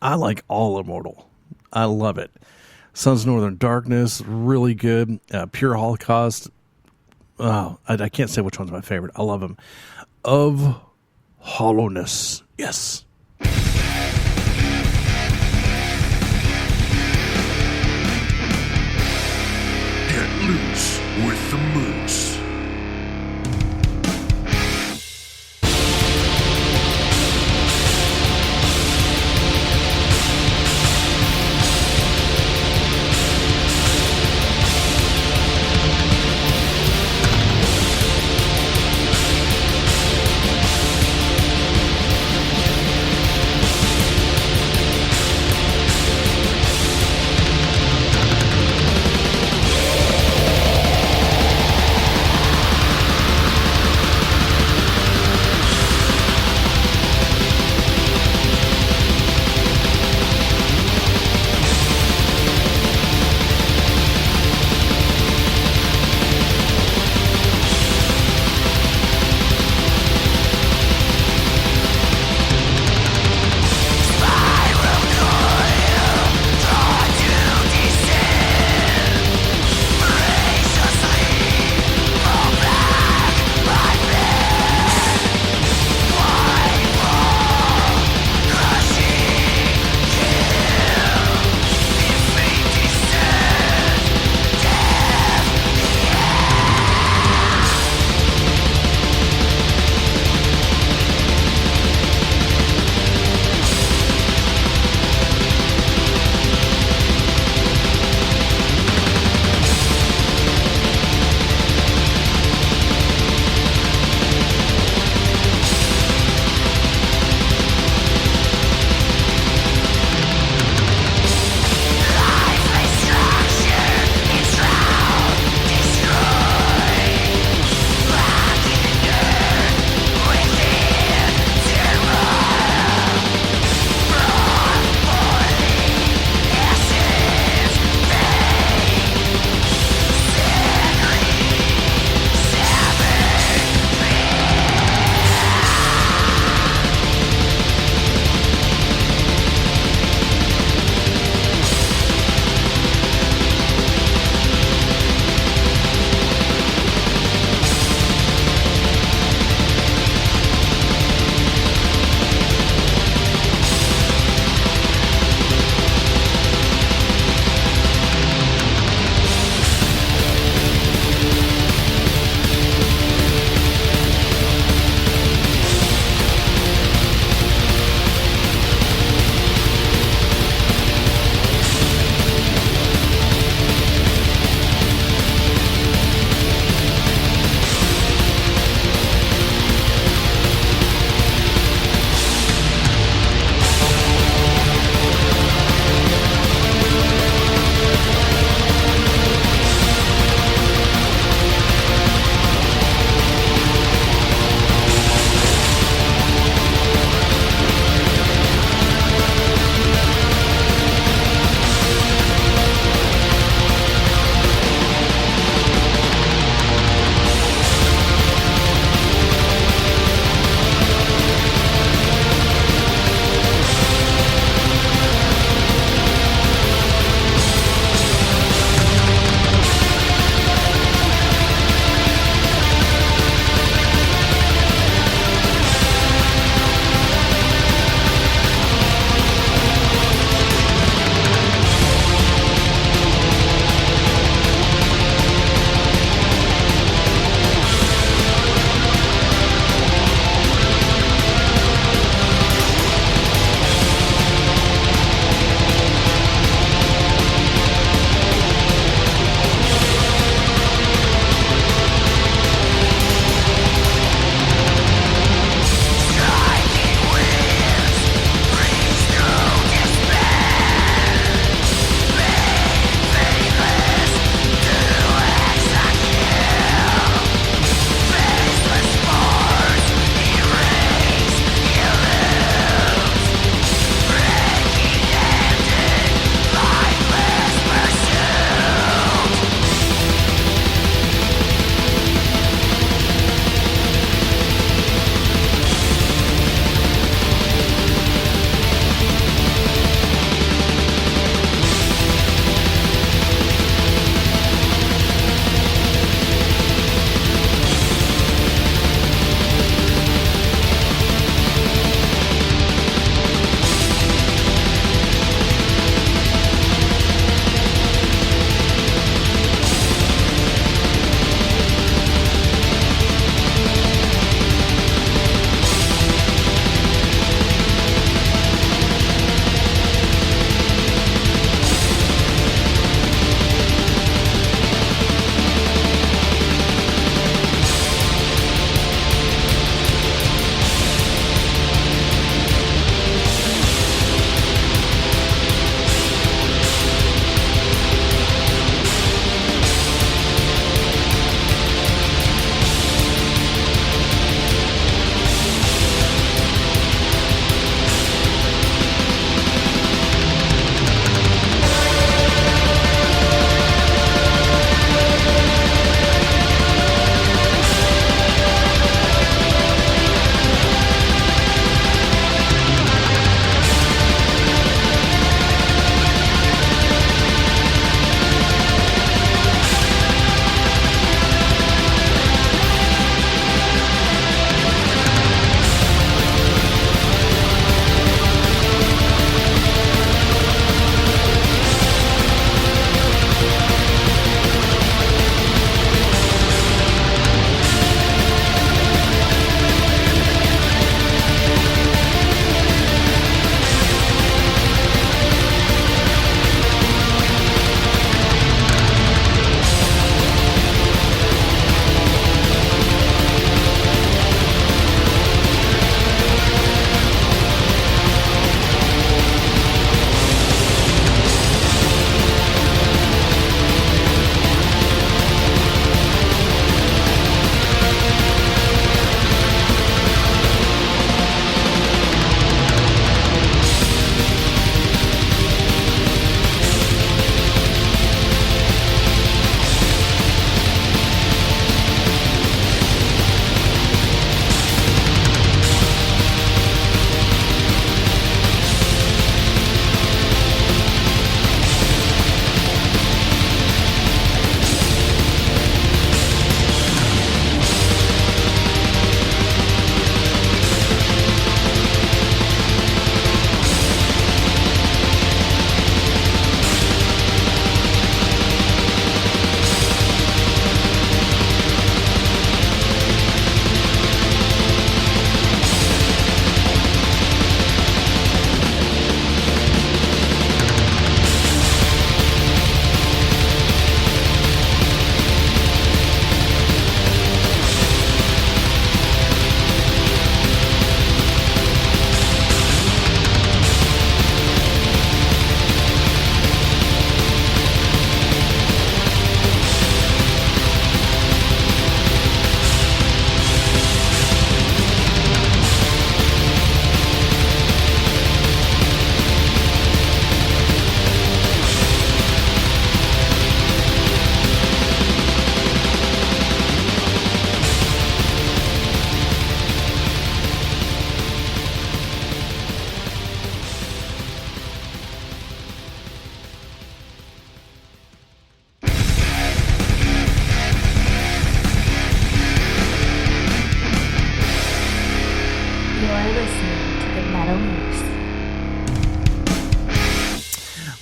S2: I like all Immortal. I love it. Sons of Northern Darkness, really good. Pure Holocaust. Oh, I can't say which one's my favorite. I love them. Of Hollowness. Yes.
S1: Get loose with the moose.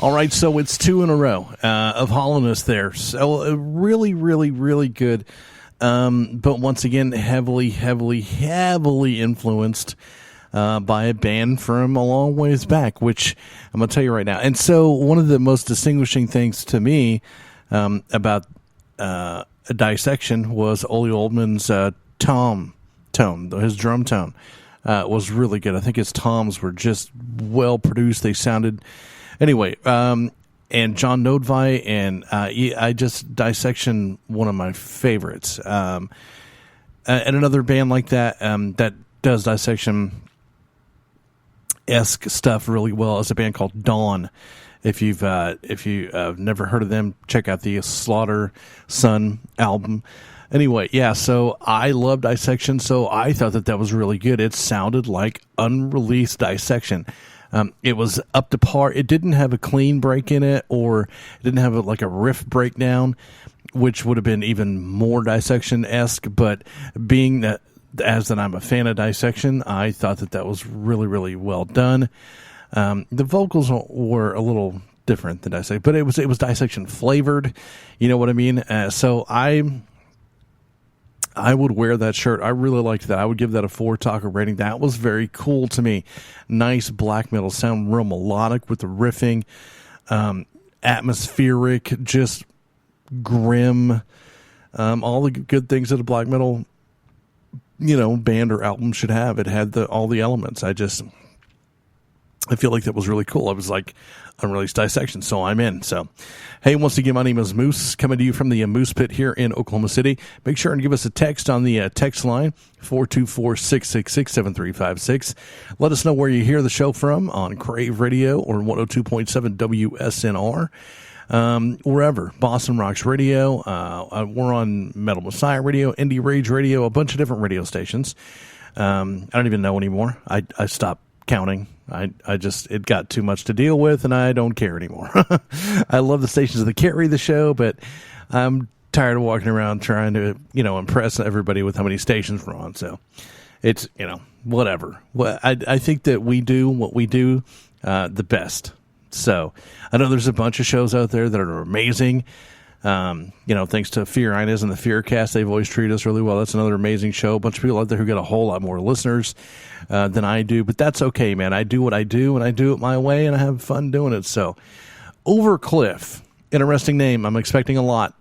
S2: All right, so it's 2 in a row of Hollowness there. So really, really, really good. But once again, heavily influenced by a band from a long ways back, which I'm going to tell you right now. And so one of the most distinguishing things to me about a Dissection was Ole Oldman's tone, his drum tone was really good. I think his toms were just well produced. They sounded... Anyway, and John Nodvai, and I just Dissection, one of my favorites. And another band like that that does Dissection-esque stuff really well is a band called Dawn. If you've never heard of them, check out the Slaughter Sun album. Anyway, yeah, so I love Dissection, so I thought that was really good. It sounded like unreleased Dissection. It was up to par. It didn't have a clean break in it, or it didn't have a riff breakdown, which would have been even more Dissection-esque. But being that I'm a fan of Dissection, I thought that was really, really well done. The vocals were a little different than Dissection, but it was Dissection flavored. You know what I mean? So I would wear that shirt. I really liked that. I would give that a 4 taco rating. That was very cool to me. Nice black metal sound, real melodic with the riffing, atmospheric, just grim, all the good things that a black metal, band or album should have. It had all the elements. I feel like that was really cool. I was like, unreleased Dissection, so I'm in. So, hey, once again, my name is Moose, coming to you from the Moose Pit here in Oklahoma City. Make sure and give us a text on the text line, 424-666-7356. Let us know where you hear the show from on Crave Radio or 102.7 WSNR. Wherever. Boston Rocks Radio. We're on Metal Messiah Radio, Indie Rage Radio, a bunch of different radio stations. I don't even know anymore. I stopped counting. It got too much to deal with, and I don't care anymore. I love the stations that carry the show, but I'm tired of walking around trying to, impress everybody with how many stations we're on. So it's, whatever. Well, I think that we do what we do the best. So I know there's a bunch of shows out there that are amazing. Thanks to Fear Inez and the Fearcast, they've always treated us really well. That's another amazing show. A bunch of people out there who get a whole lot more listeners than I do, but that's okay, man. I do what I do, and I do it my way, and I have fun doing it. So, Overcliff, interesting name. I'm expecting a lot.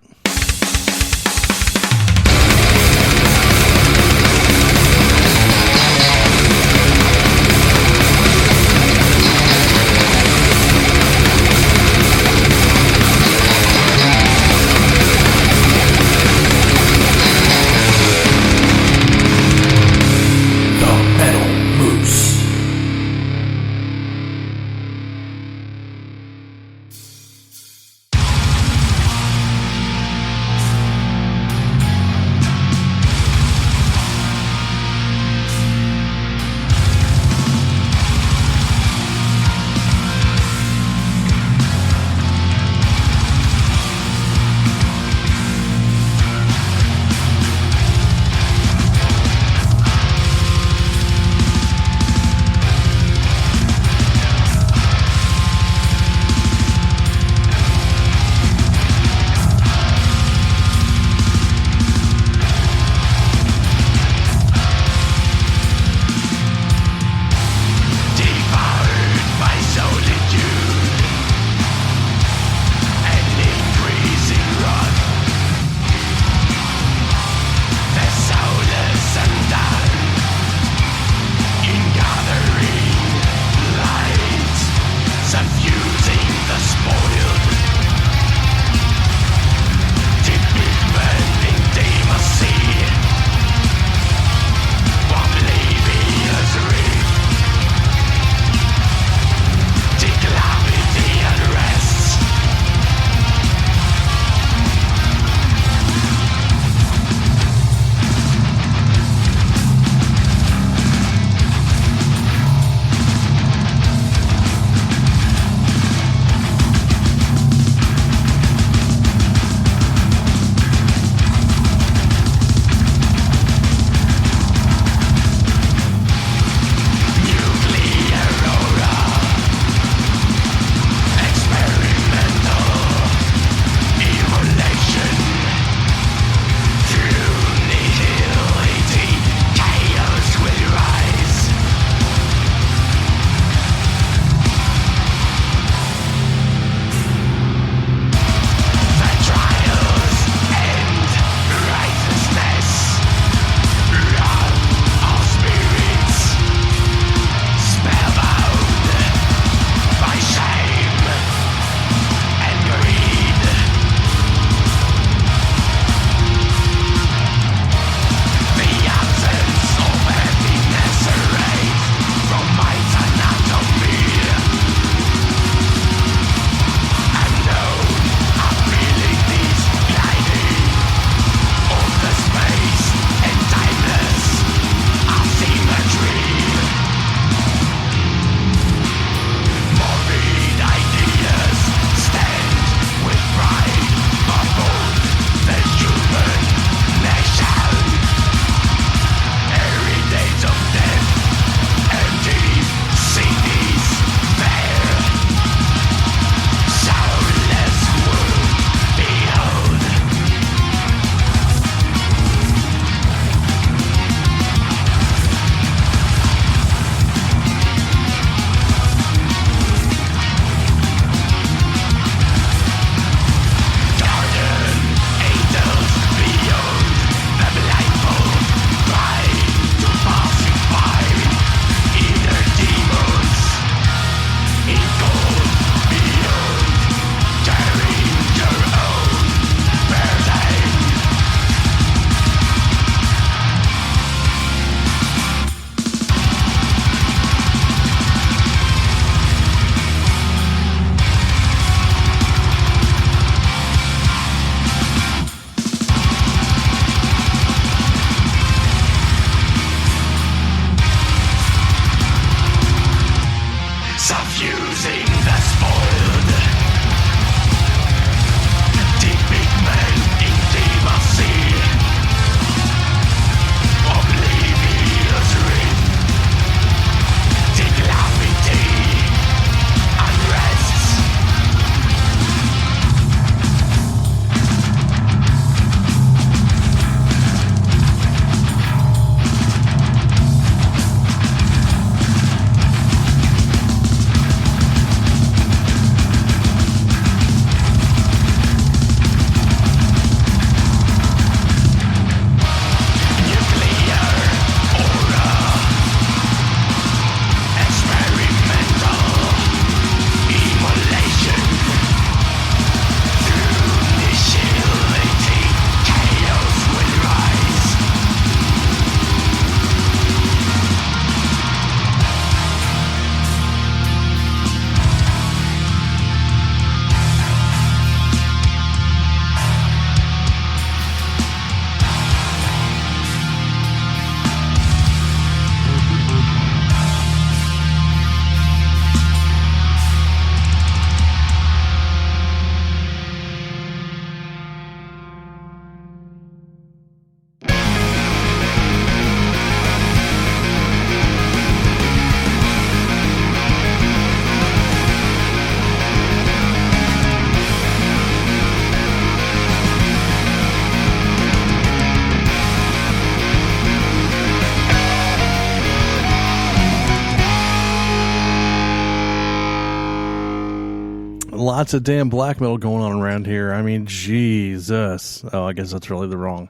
S2: lots of damn black metal going on around here. I mean, Jesus. Oh, I guess that's really the wrong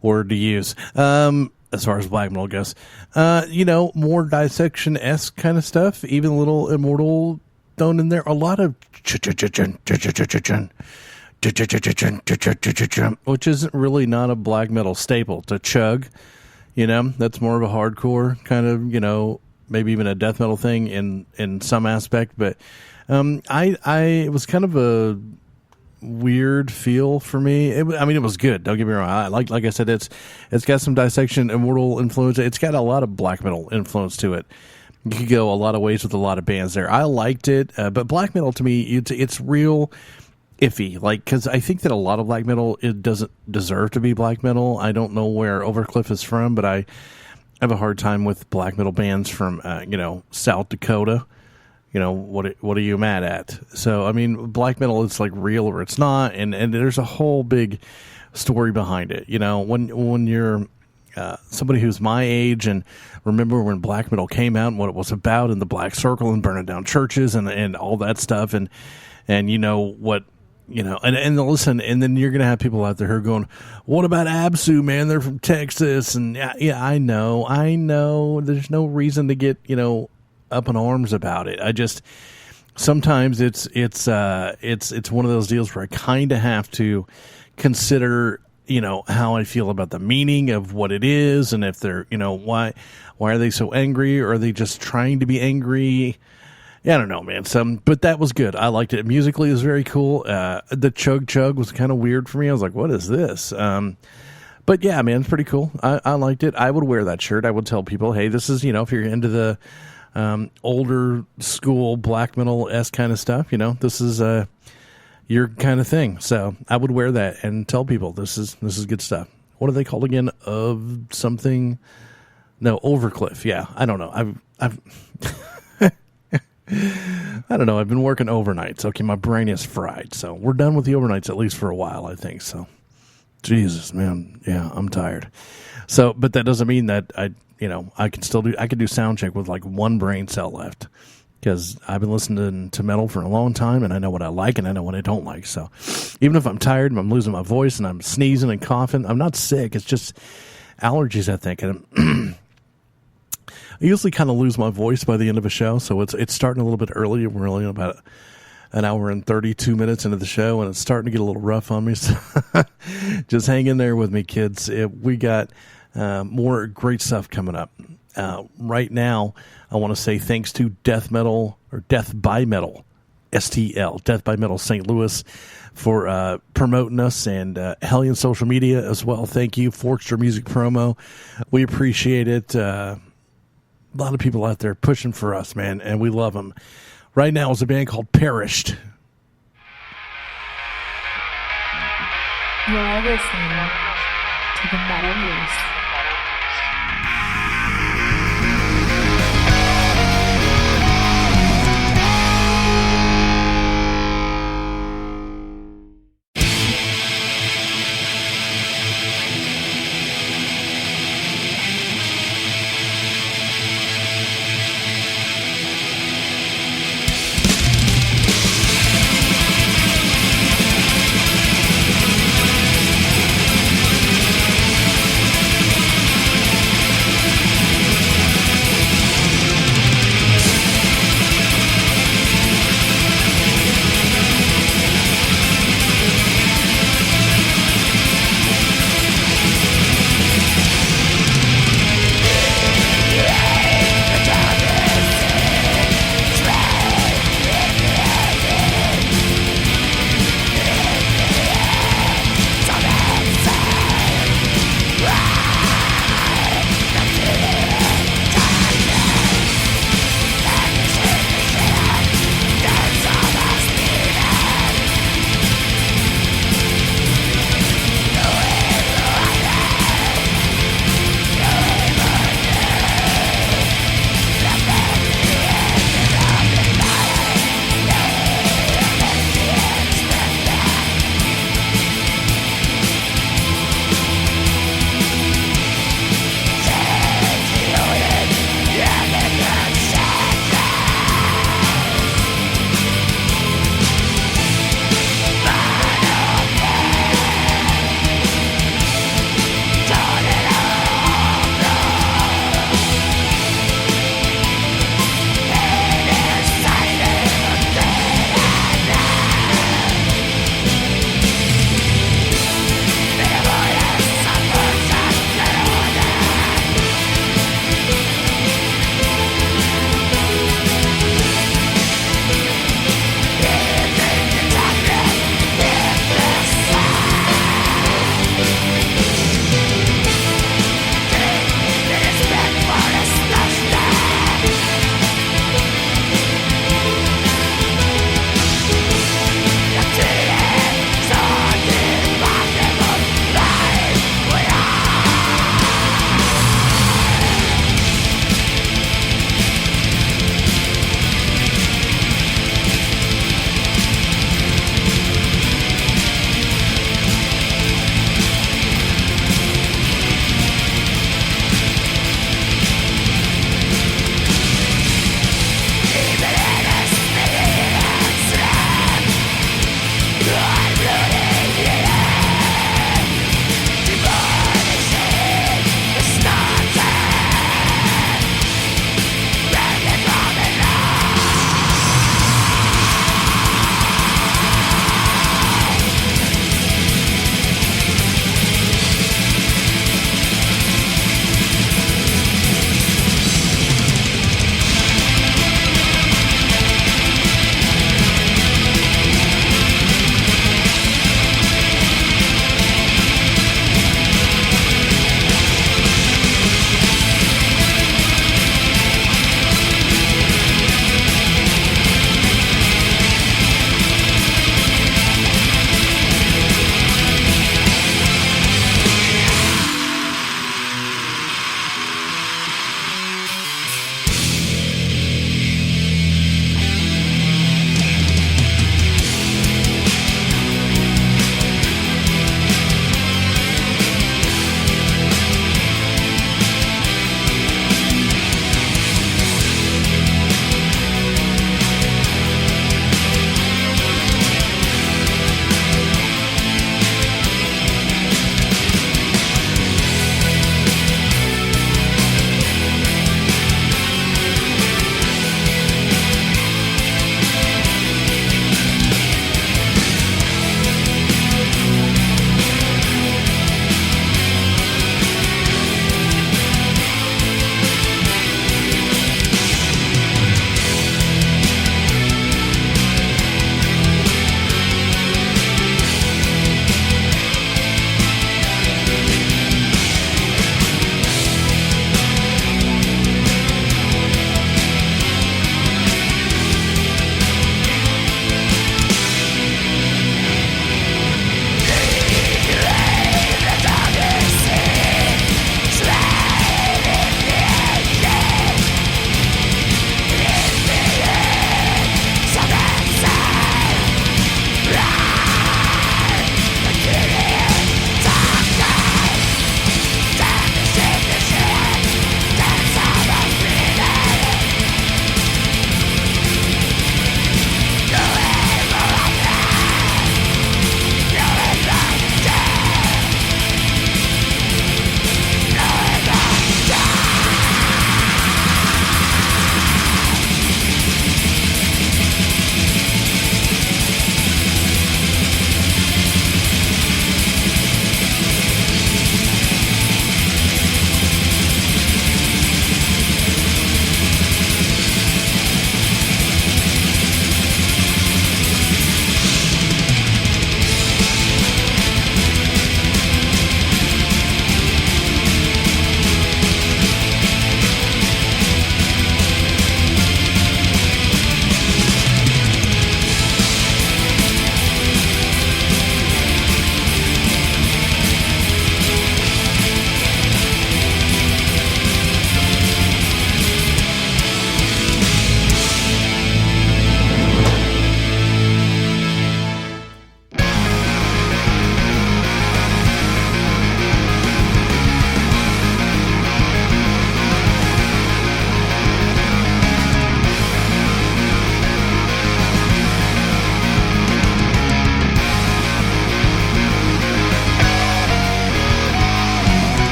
S2: word to use. As far as black metal goes, more dissection-esque kind of stuff. Even a little Immortal thrown in there. A lot of which isn't really not a black metal staple. To chug, that's more of a hardcore kind of, maybe even a death metal thing in some aspect. But it was kind of a weird feel for me. It was good. Don't get me wrong. Like I said, it's got some dissection, Immortal influence. It's got a lot of black metal influence to it. You could go a lot of ways with a lot of bands there. I liked it, but black metal to me, it's real iffy. Like, because I think that a lot of black metal, it doesn't deserve to be black metal. I don't know where Overcliff is from, but I have a hard time with black metal bands from South Dakota. What are you mad at? So black metal, it's like real or it's not, and there's a whole big story behind it. When you're somebody who's my age and remember when black metal came out and what it was about, and the Black Circle and burning down churches and all that stuff, and listen, and then you're gonna have people out there who are going, what about Absu, man? They're from Texas, and yeah, I know. There's no reason to get up in arms about it. I just sometimes it's one of those deals where I kind of have to consider how I feel about the meaning of what it is, and if they're why are they so angry, or are they just trying to be angry? Yeah, I don't know, man. But that was good. I liked it. Musically, it was very cool. The chug was kind of weird for me. I was like, what is this? But yeah, man, it's pretty cool. I liked it. I would wear that shirt. I would tell people, hey, this is, if you're into the older school black metal-esque kind of stuff, this is your kind of thing. So I would wear that and tell people this is good stuff. What are they called again? Of something? No, Overcliff. Yeah, I don't know. I've I don't know. I've been working overnights. Okay, my brain is fried. So we're done with the overnights, at least for a while, I think. So, Jesus, man. Yeah, I'm tired. So, but that doesn't mean that I could do Soundcheck with like one brain cell left, because I've been listening to metal for a long time, and I know what I like and I know what I don't like. So even if I'm tired and I'm losing my voice and I'm sneezing and coughing, I'm not sick. It's just allergies, I think. And I usually kind of lose my voice by the end of a show, so it's starting a little bit early. We're only about an hour and 32 minutes into the show, and it's starting to get a little rough on me. So just hang in there with me, kids. We got more great stuff coming up. Right now, I want to say thanks to Death Metal, or Death by Metal, STL, Death by Metal St. Louis, for promoting us, and Hellion social media as well. Thank you, Forkstra Music Promo. We appreciate it. A lot of people out there pushing for us, man, and we love them. Right now is a band called Perished.
S6: You're listening to the Metal Moose.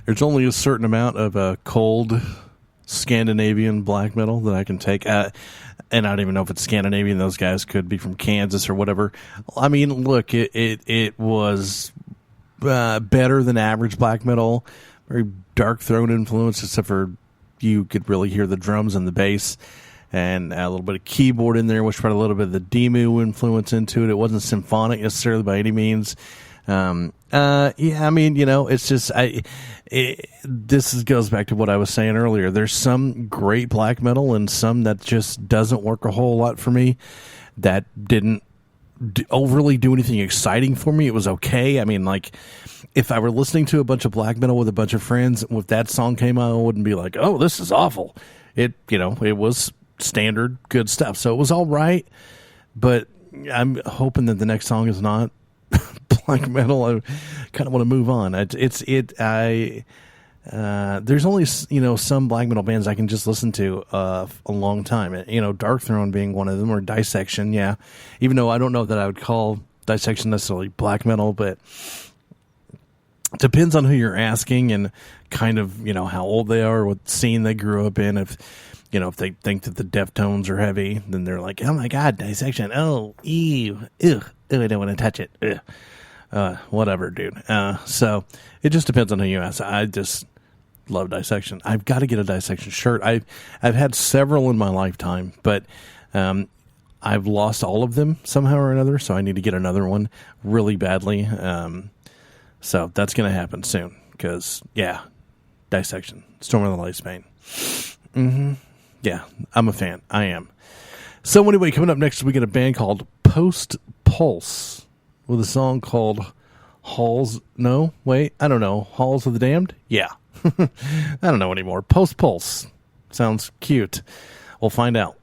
S2: There's only a certain amount of cold Scandinavian black metal that I can take. And I don't even know if it's Scandinavian. Those guys could be from Kansas or whatever. I mean, look, it was better than average black metal. Very dark throne influence, except for you could really hear the drums and the bass. And a little bit of keyboard in there, which brought a little bit of the Demu influence into it. It wasn't symphonic necessarily by any means. Yeah, I mean, it's just goes back to what I was saying earlier. There's some great black metal and some that just doesn't work a whole lot for me. That didn't overly do anything exciting for me. It was okay. I mean, like, if I were listening to a bunch of black metal with a bunch of friends, if that song came out, I wouldn't be like, "Oh, this is awful." It was standard good stuff, so it was all right. But I'm hoping that the next song is not black metal. I kind of want to move on. There's only some black metal bands I can just listen to a long time. Dark Throne being one of them, or Dissection. Yeah, even though I don't know that I would call Dissection necessarily black metal, but it depends on who you're asking and kind of how old they are, what scene they grew up in. If they think that the Deftones are heavy, then they're like, "Oh my God, Dissection! Oh, ew, I don't want to touch it." Whatever, dude. So it just depends on who you ask. I just love Dissection. I've got to get a Dissection shirt. I've had several in my lifetime, but I've lost all of them somehow or another. So I need to get another one really badly. So that's going to happen soon because Dissection, Storm of the Light Spain. Yeah, I'm a fan. I am. So anyway, coming up next, we get a band called Post Pulse with a song called Halls. No, wait, I don't know. Halls of the Damned? Yeah. I don't know anymore. Post Pulse. Sounds cute. We'll find out.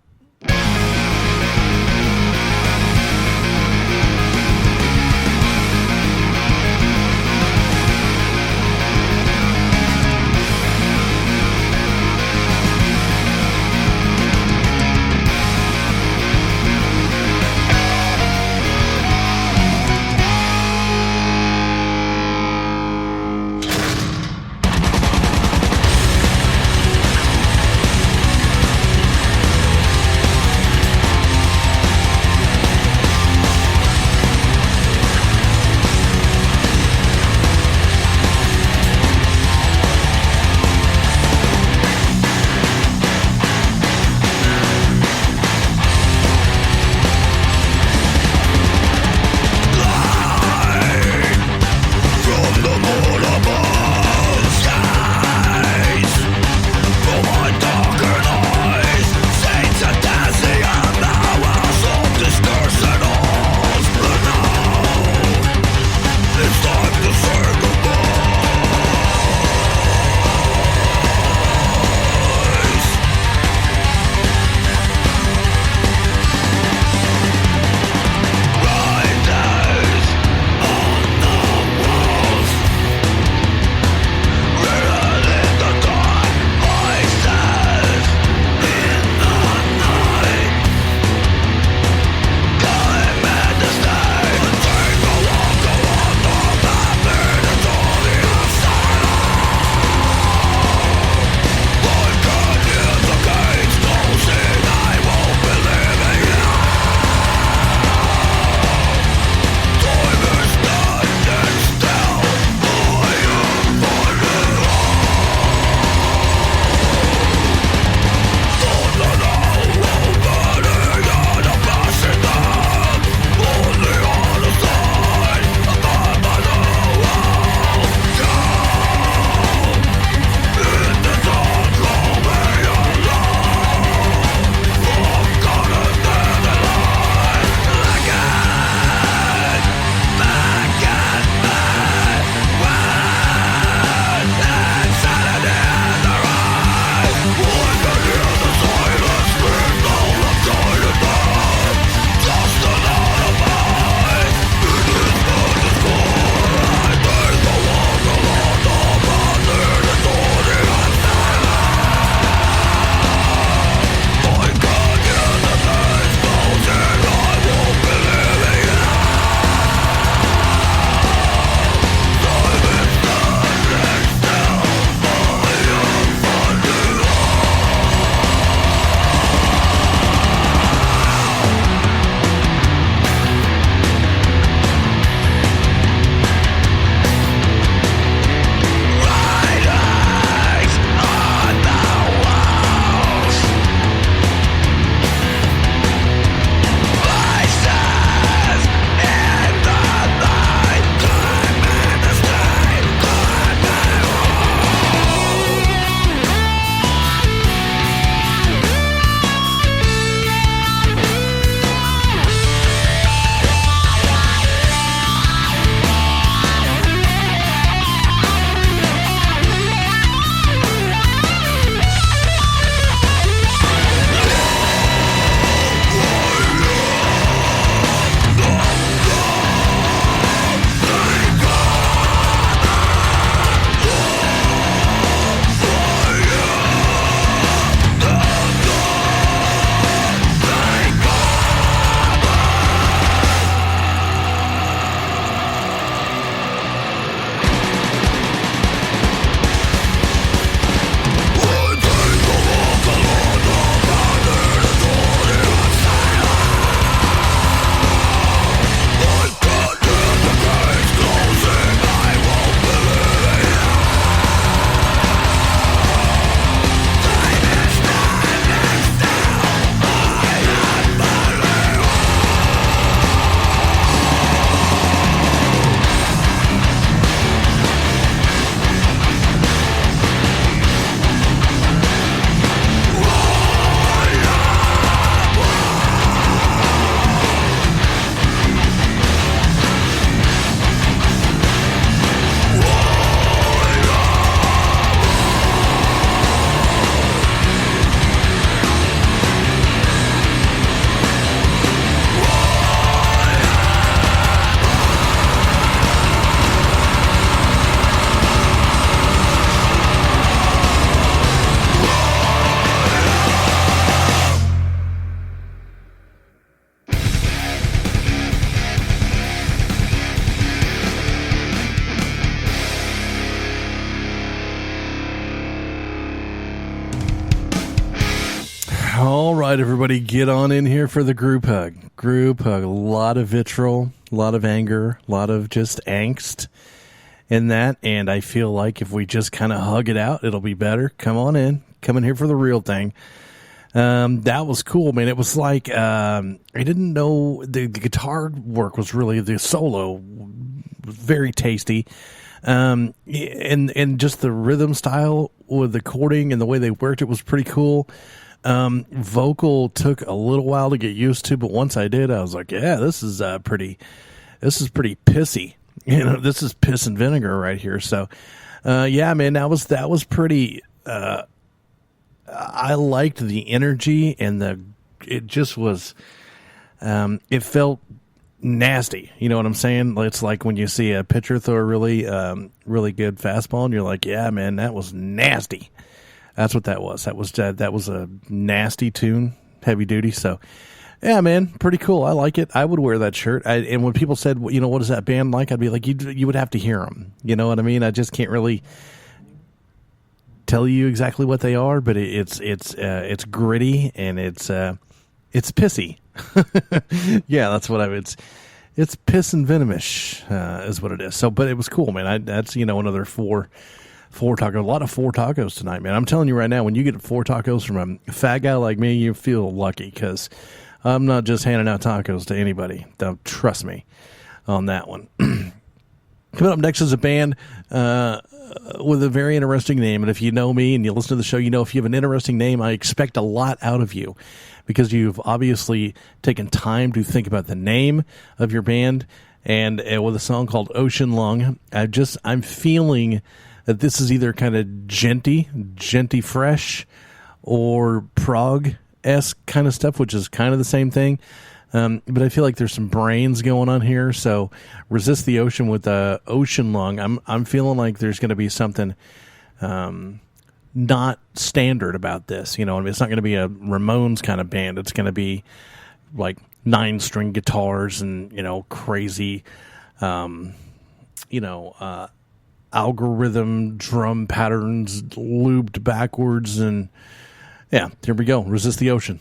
S2: All right, everybody, get on in here for the group hug. Group hug. A lot of vitriol, a lot of anger, a lot of just angst in that. And I feel like if we just kind of hug it out, it'll be better. Come on in. Come in here for the real thing. That was cool, man. It was like I didn't know the guitar work was really the solo, very tasty. And just the rhythm style with the chording and the way they worked, it was pretty cool. Vocal took a little while to get used to, but once I did, I was like, yeah, this is pretty pissy. You know, this is piss and vinegar right here. So, yeah, man, that was pretty, I liked the energy and it just was, it felt nasty. You know what I'm saying? It's like when you see a pitcher throw a really good fastball and you're like, yeah, man, that was nasty. That's what that was. That was a nasty tune, heavy duty. So, yeah, man, pretty cool. I like it. I would wear that shirt. And when people said, you know, what is that band like? I'd be like, you would have to hear them. You know what I mean? I just can't really tell you exactly what they are, but it's gritty and it's pissy. Yeah, that's what it's piss and venomish, is what it is. So, but it was cool, man. That's, you know, another four tacos, a lot of four tacos tonight, man. I'm telling you right now, when you get 4 tacos from a fat guy like me, you feel lucky because I'm not just handing out tacos to anybody. Trust me on that one. Coming up next is a band with a very interesting name. And if you know me and you listen to the show, you know if you have an interesting name, I expect a lot out of you because you've obviously taken time to think about the name of your band. And with a song called Ocean Lung, I'm feeling that this is either kind of genty fresh, or prog-esque kind of stuff, which is kind of the same thing. But I feel like there's some brains going on here. So Resist the Ocean with Ocean Lung. I'm feeling like there's going to be something not standard about this. You know, I mean, it's not going to be a Ramones kind of band. It's going to be like 9-string guitars and, you know, crazy, algorithm drum patterns looped backwards. And yeah, here we go. Resist the Ocean.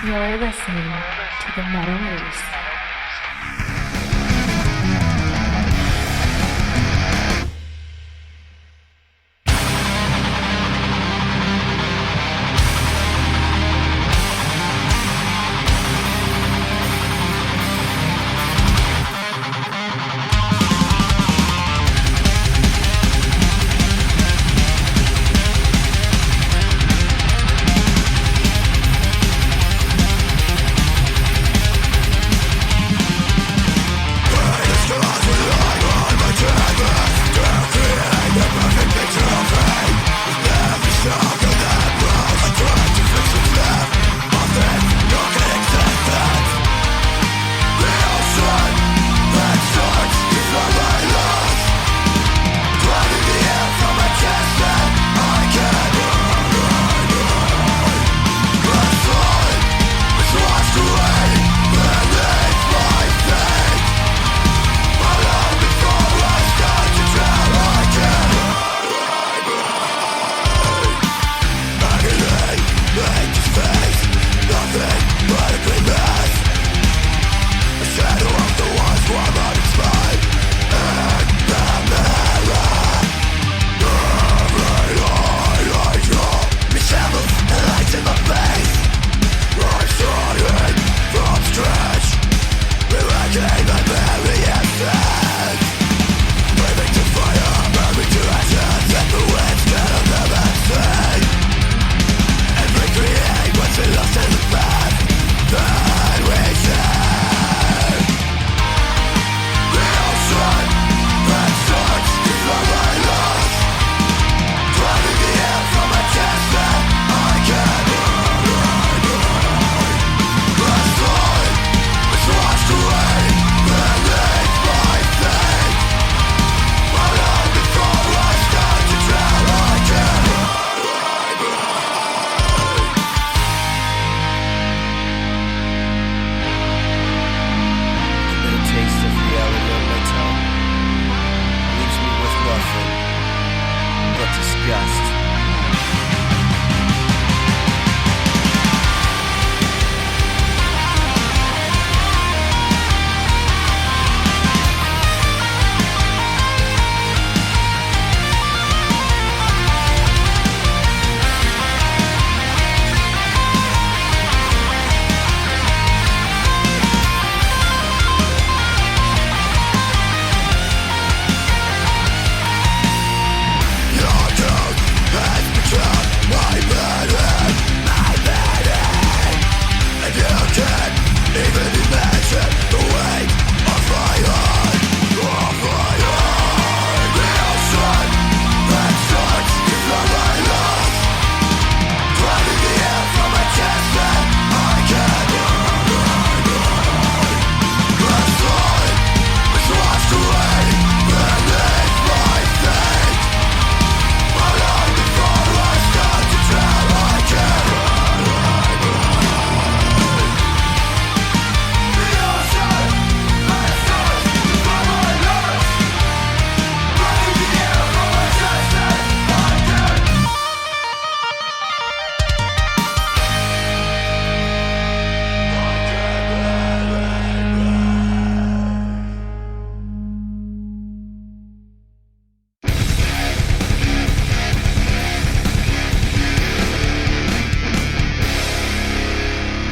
S6: You're listening to the Metal Moose.
S4: guest.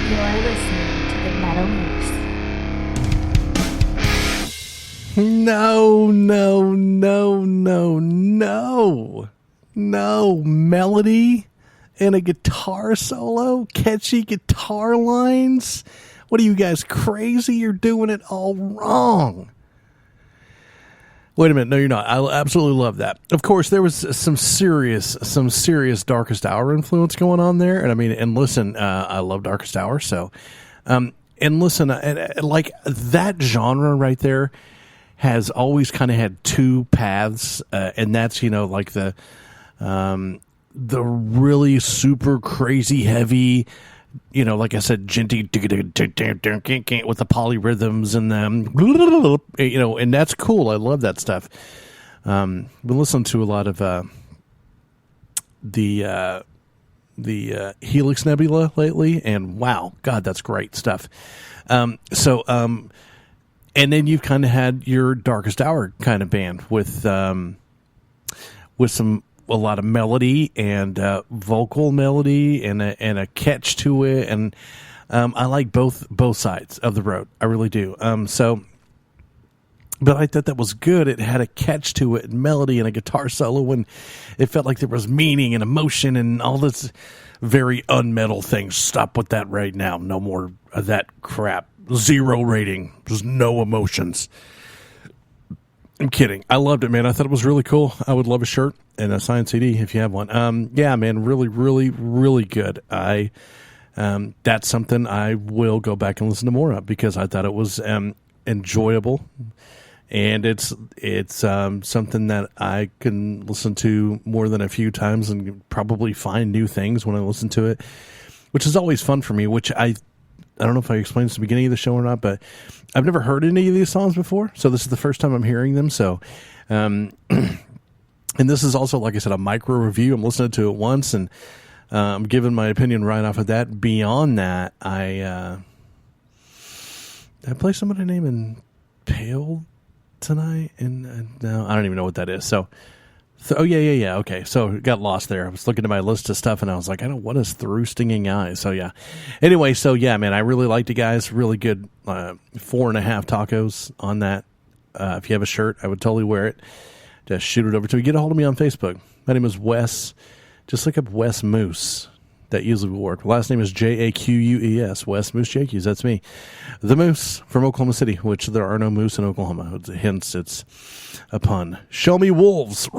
S6: You're listening to the Metal Moose.
S2: No melody and a guitar solo, catchy guitar lines. What are you guys, crazy? You're doing it all wrong. Wait a minute. No, you're not. I absolutely love that. Of course, there was some serious Darkest Hour influence going on there. And I mean, and listen, I love Darkest Hour. So, and listen, like that genre right there has always kind of had two paths. And that's, you know, like the really super crazy heavy, you know, like I said, genty with the polyrhythms and you know, and that's cool. I love that stuff. Been listening to a lot of the Helix Nebula lately, and wow, God, that's great stuff. And then you've kind of had your Darkest Hour kind of band with a lot of melody and vocal melody and a catch to it, and I like both sides of the road. I really do. But I thought that was good. It had a catch to it, and melody, and a guitar solo, and it felt like there was meaning and emotion and all this very unmetal things. Stop with that right now. No more of that crap. 0 rating. There's no emotions. I'm kidding. I loved it, man. I thought it was really cool. I would love a shirt and a signed CD if you have one. Yeah, man, really, really, really good. That's something I will go back and listen to more of because I thought it was enjoyable, and it's something that I can listen to more than a few times and probably find new things when I listen to it, which is always fun for me. Which I don't know if I explained this at the beginning of the show or not, but I've never heard any of these songs before, so this is the first time I'm hearing them. So, and this is also, like I said, a micro review. I'm listening to it once, and I'm giving my opinion right off of that. Beyond that, I play somebody named Impaled tonight, and no, I don't even know what that is. So oh yeah. Okay, so got lost there. I was looking at my list of stuff, and I was like, what is Through Stinging Eyes? So yeah. Anyway, so yeah, man, I really liked it, guys. Really good 4.5 tacos on that. If you have a shirt, I would totally wear it. Just shoot it over to me. Get a hold of me on Facebook. My name is Wes. Just look up Wes Moose. That usually will work. Last name is Jaques. Wes Moose Jaques. That's me. The Moose from Oklahoma City, which there are no moose in Oklahoma. Hence, it's a pun. Show me wolves.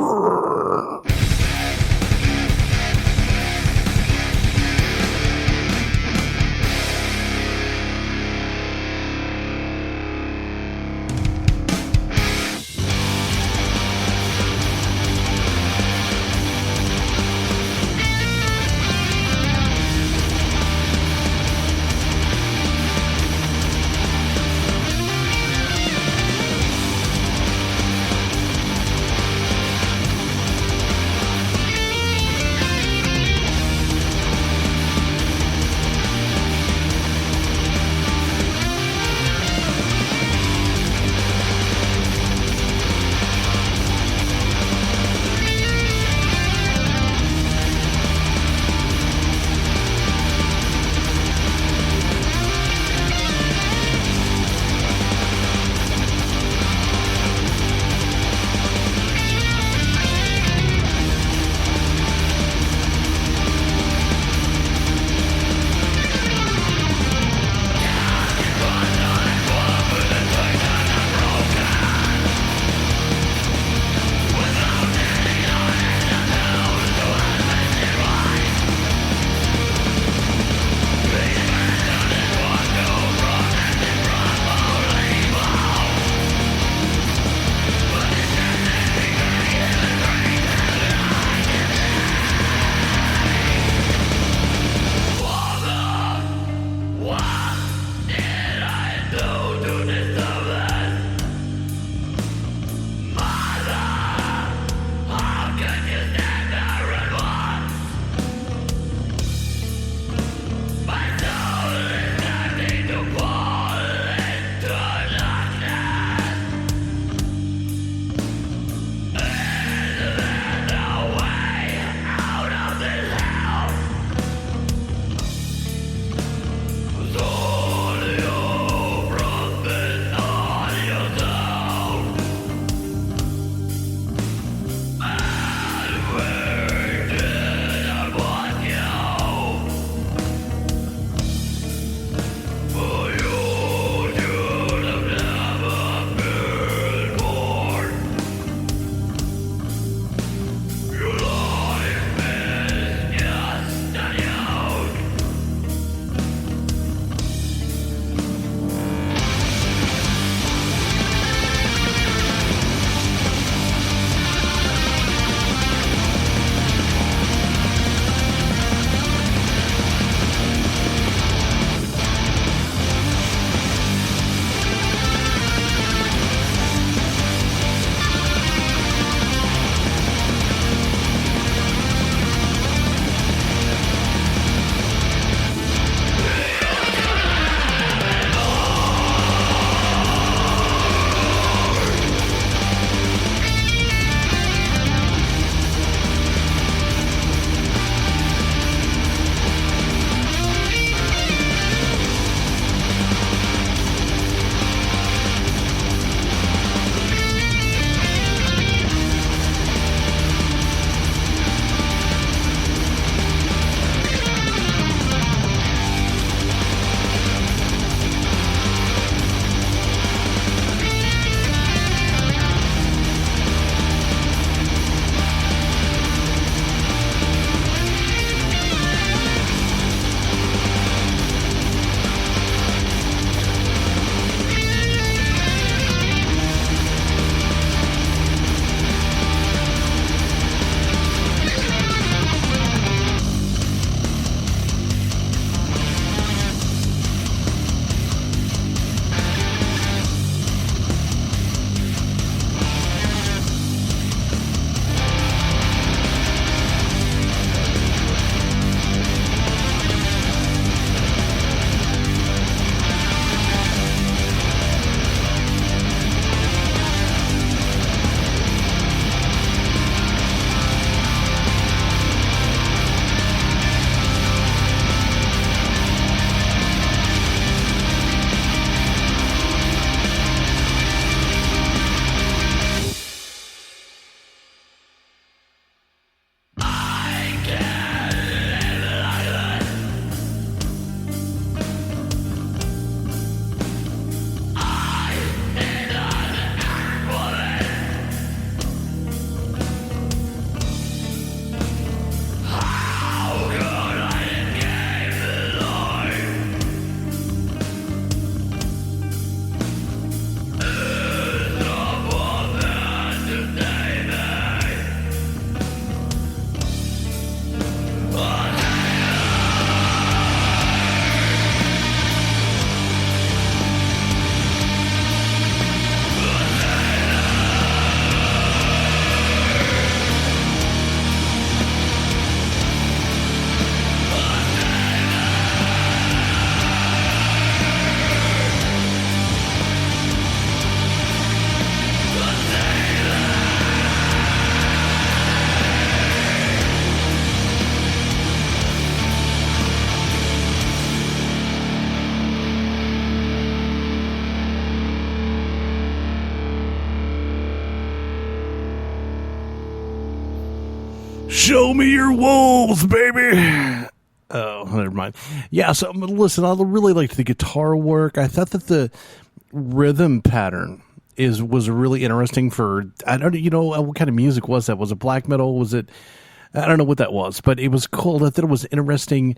S2: Show me your wolves, baby. Oh, never mind. Yeah, so listen, I really liked the guitar work. I thought that the rhythm pattern was really interesting for, I don't what kind of music was that? Was it black metal? Was it, I don't know what that was, but it was cool. I thought it was interesting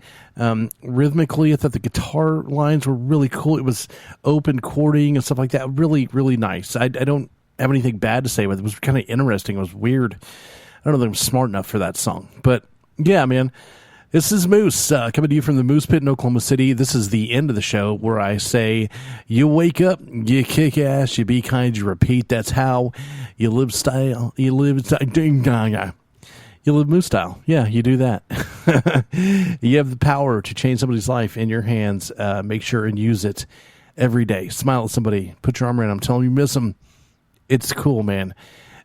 S2: rhythmically. I thought the guitar lines were really cool. It was open chording and stuff like that. Really, really nice. I don't have anything bad to say about it. It was kind of interesting. It was weird. I don't know if I'm smart enough for that song. But yeah, man, this is Moose coming to you from the Moose Pit in Oklahoma City. This is the end of the show where I say, you wake up, you kick ass, you be kind, you repeat. That's how you live style. You live Moose style. Yeah, you do that. You have the power to change somebody's life in your hands. Make sure and use it every day. Smile at somebody. Put your arm around them. Tell them you miss them. It's cool, man.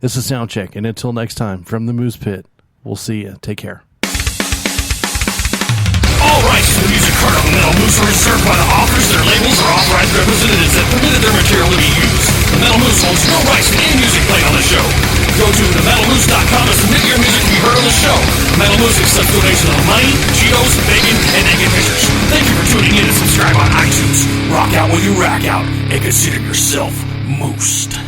S2: This is Soundcheck, and until next time, from the Moose Pit, we'll see you. Take care.
S4: All rights to the music heard on the Metal Moose are reserved by the authors, their labels, or authorized representatives that permitted their material to be used. The Metal Moose holds no rights to any music played on the show. Go to themetalmoose.com to submit your music to be heard on the show. Metal Moose accepts donations of money, Cheetos, bacon, and naked pictures. Thank you for tuning in and subscribe on iTunes. Rock out when you rack out, and consider yourself moosed.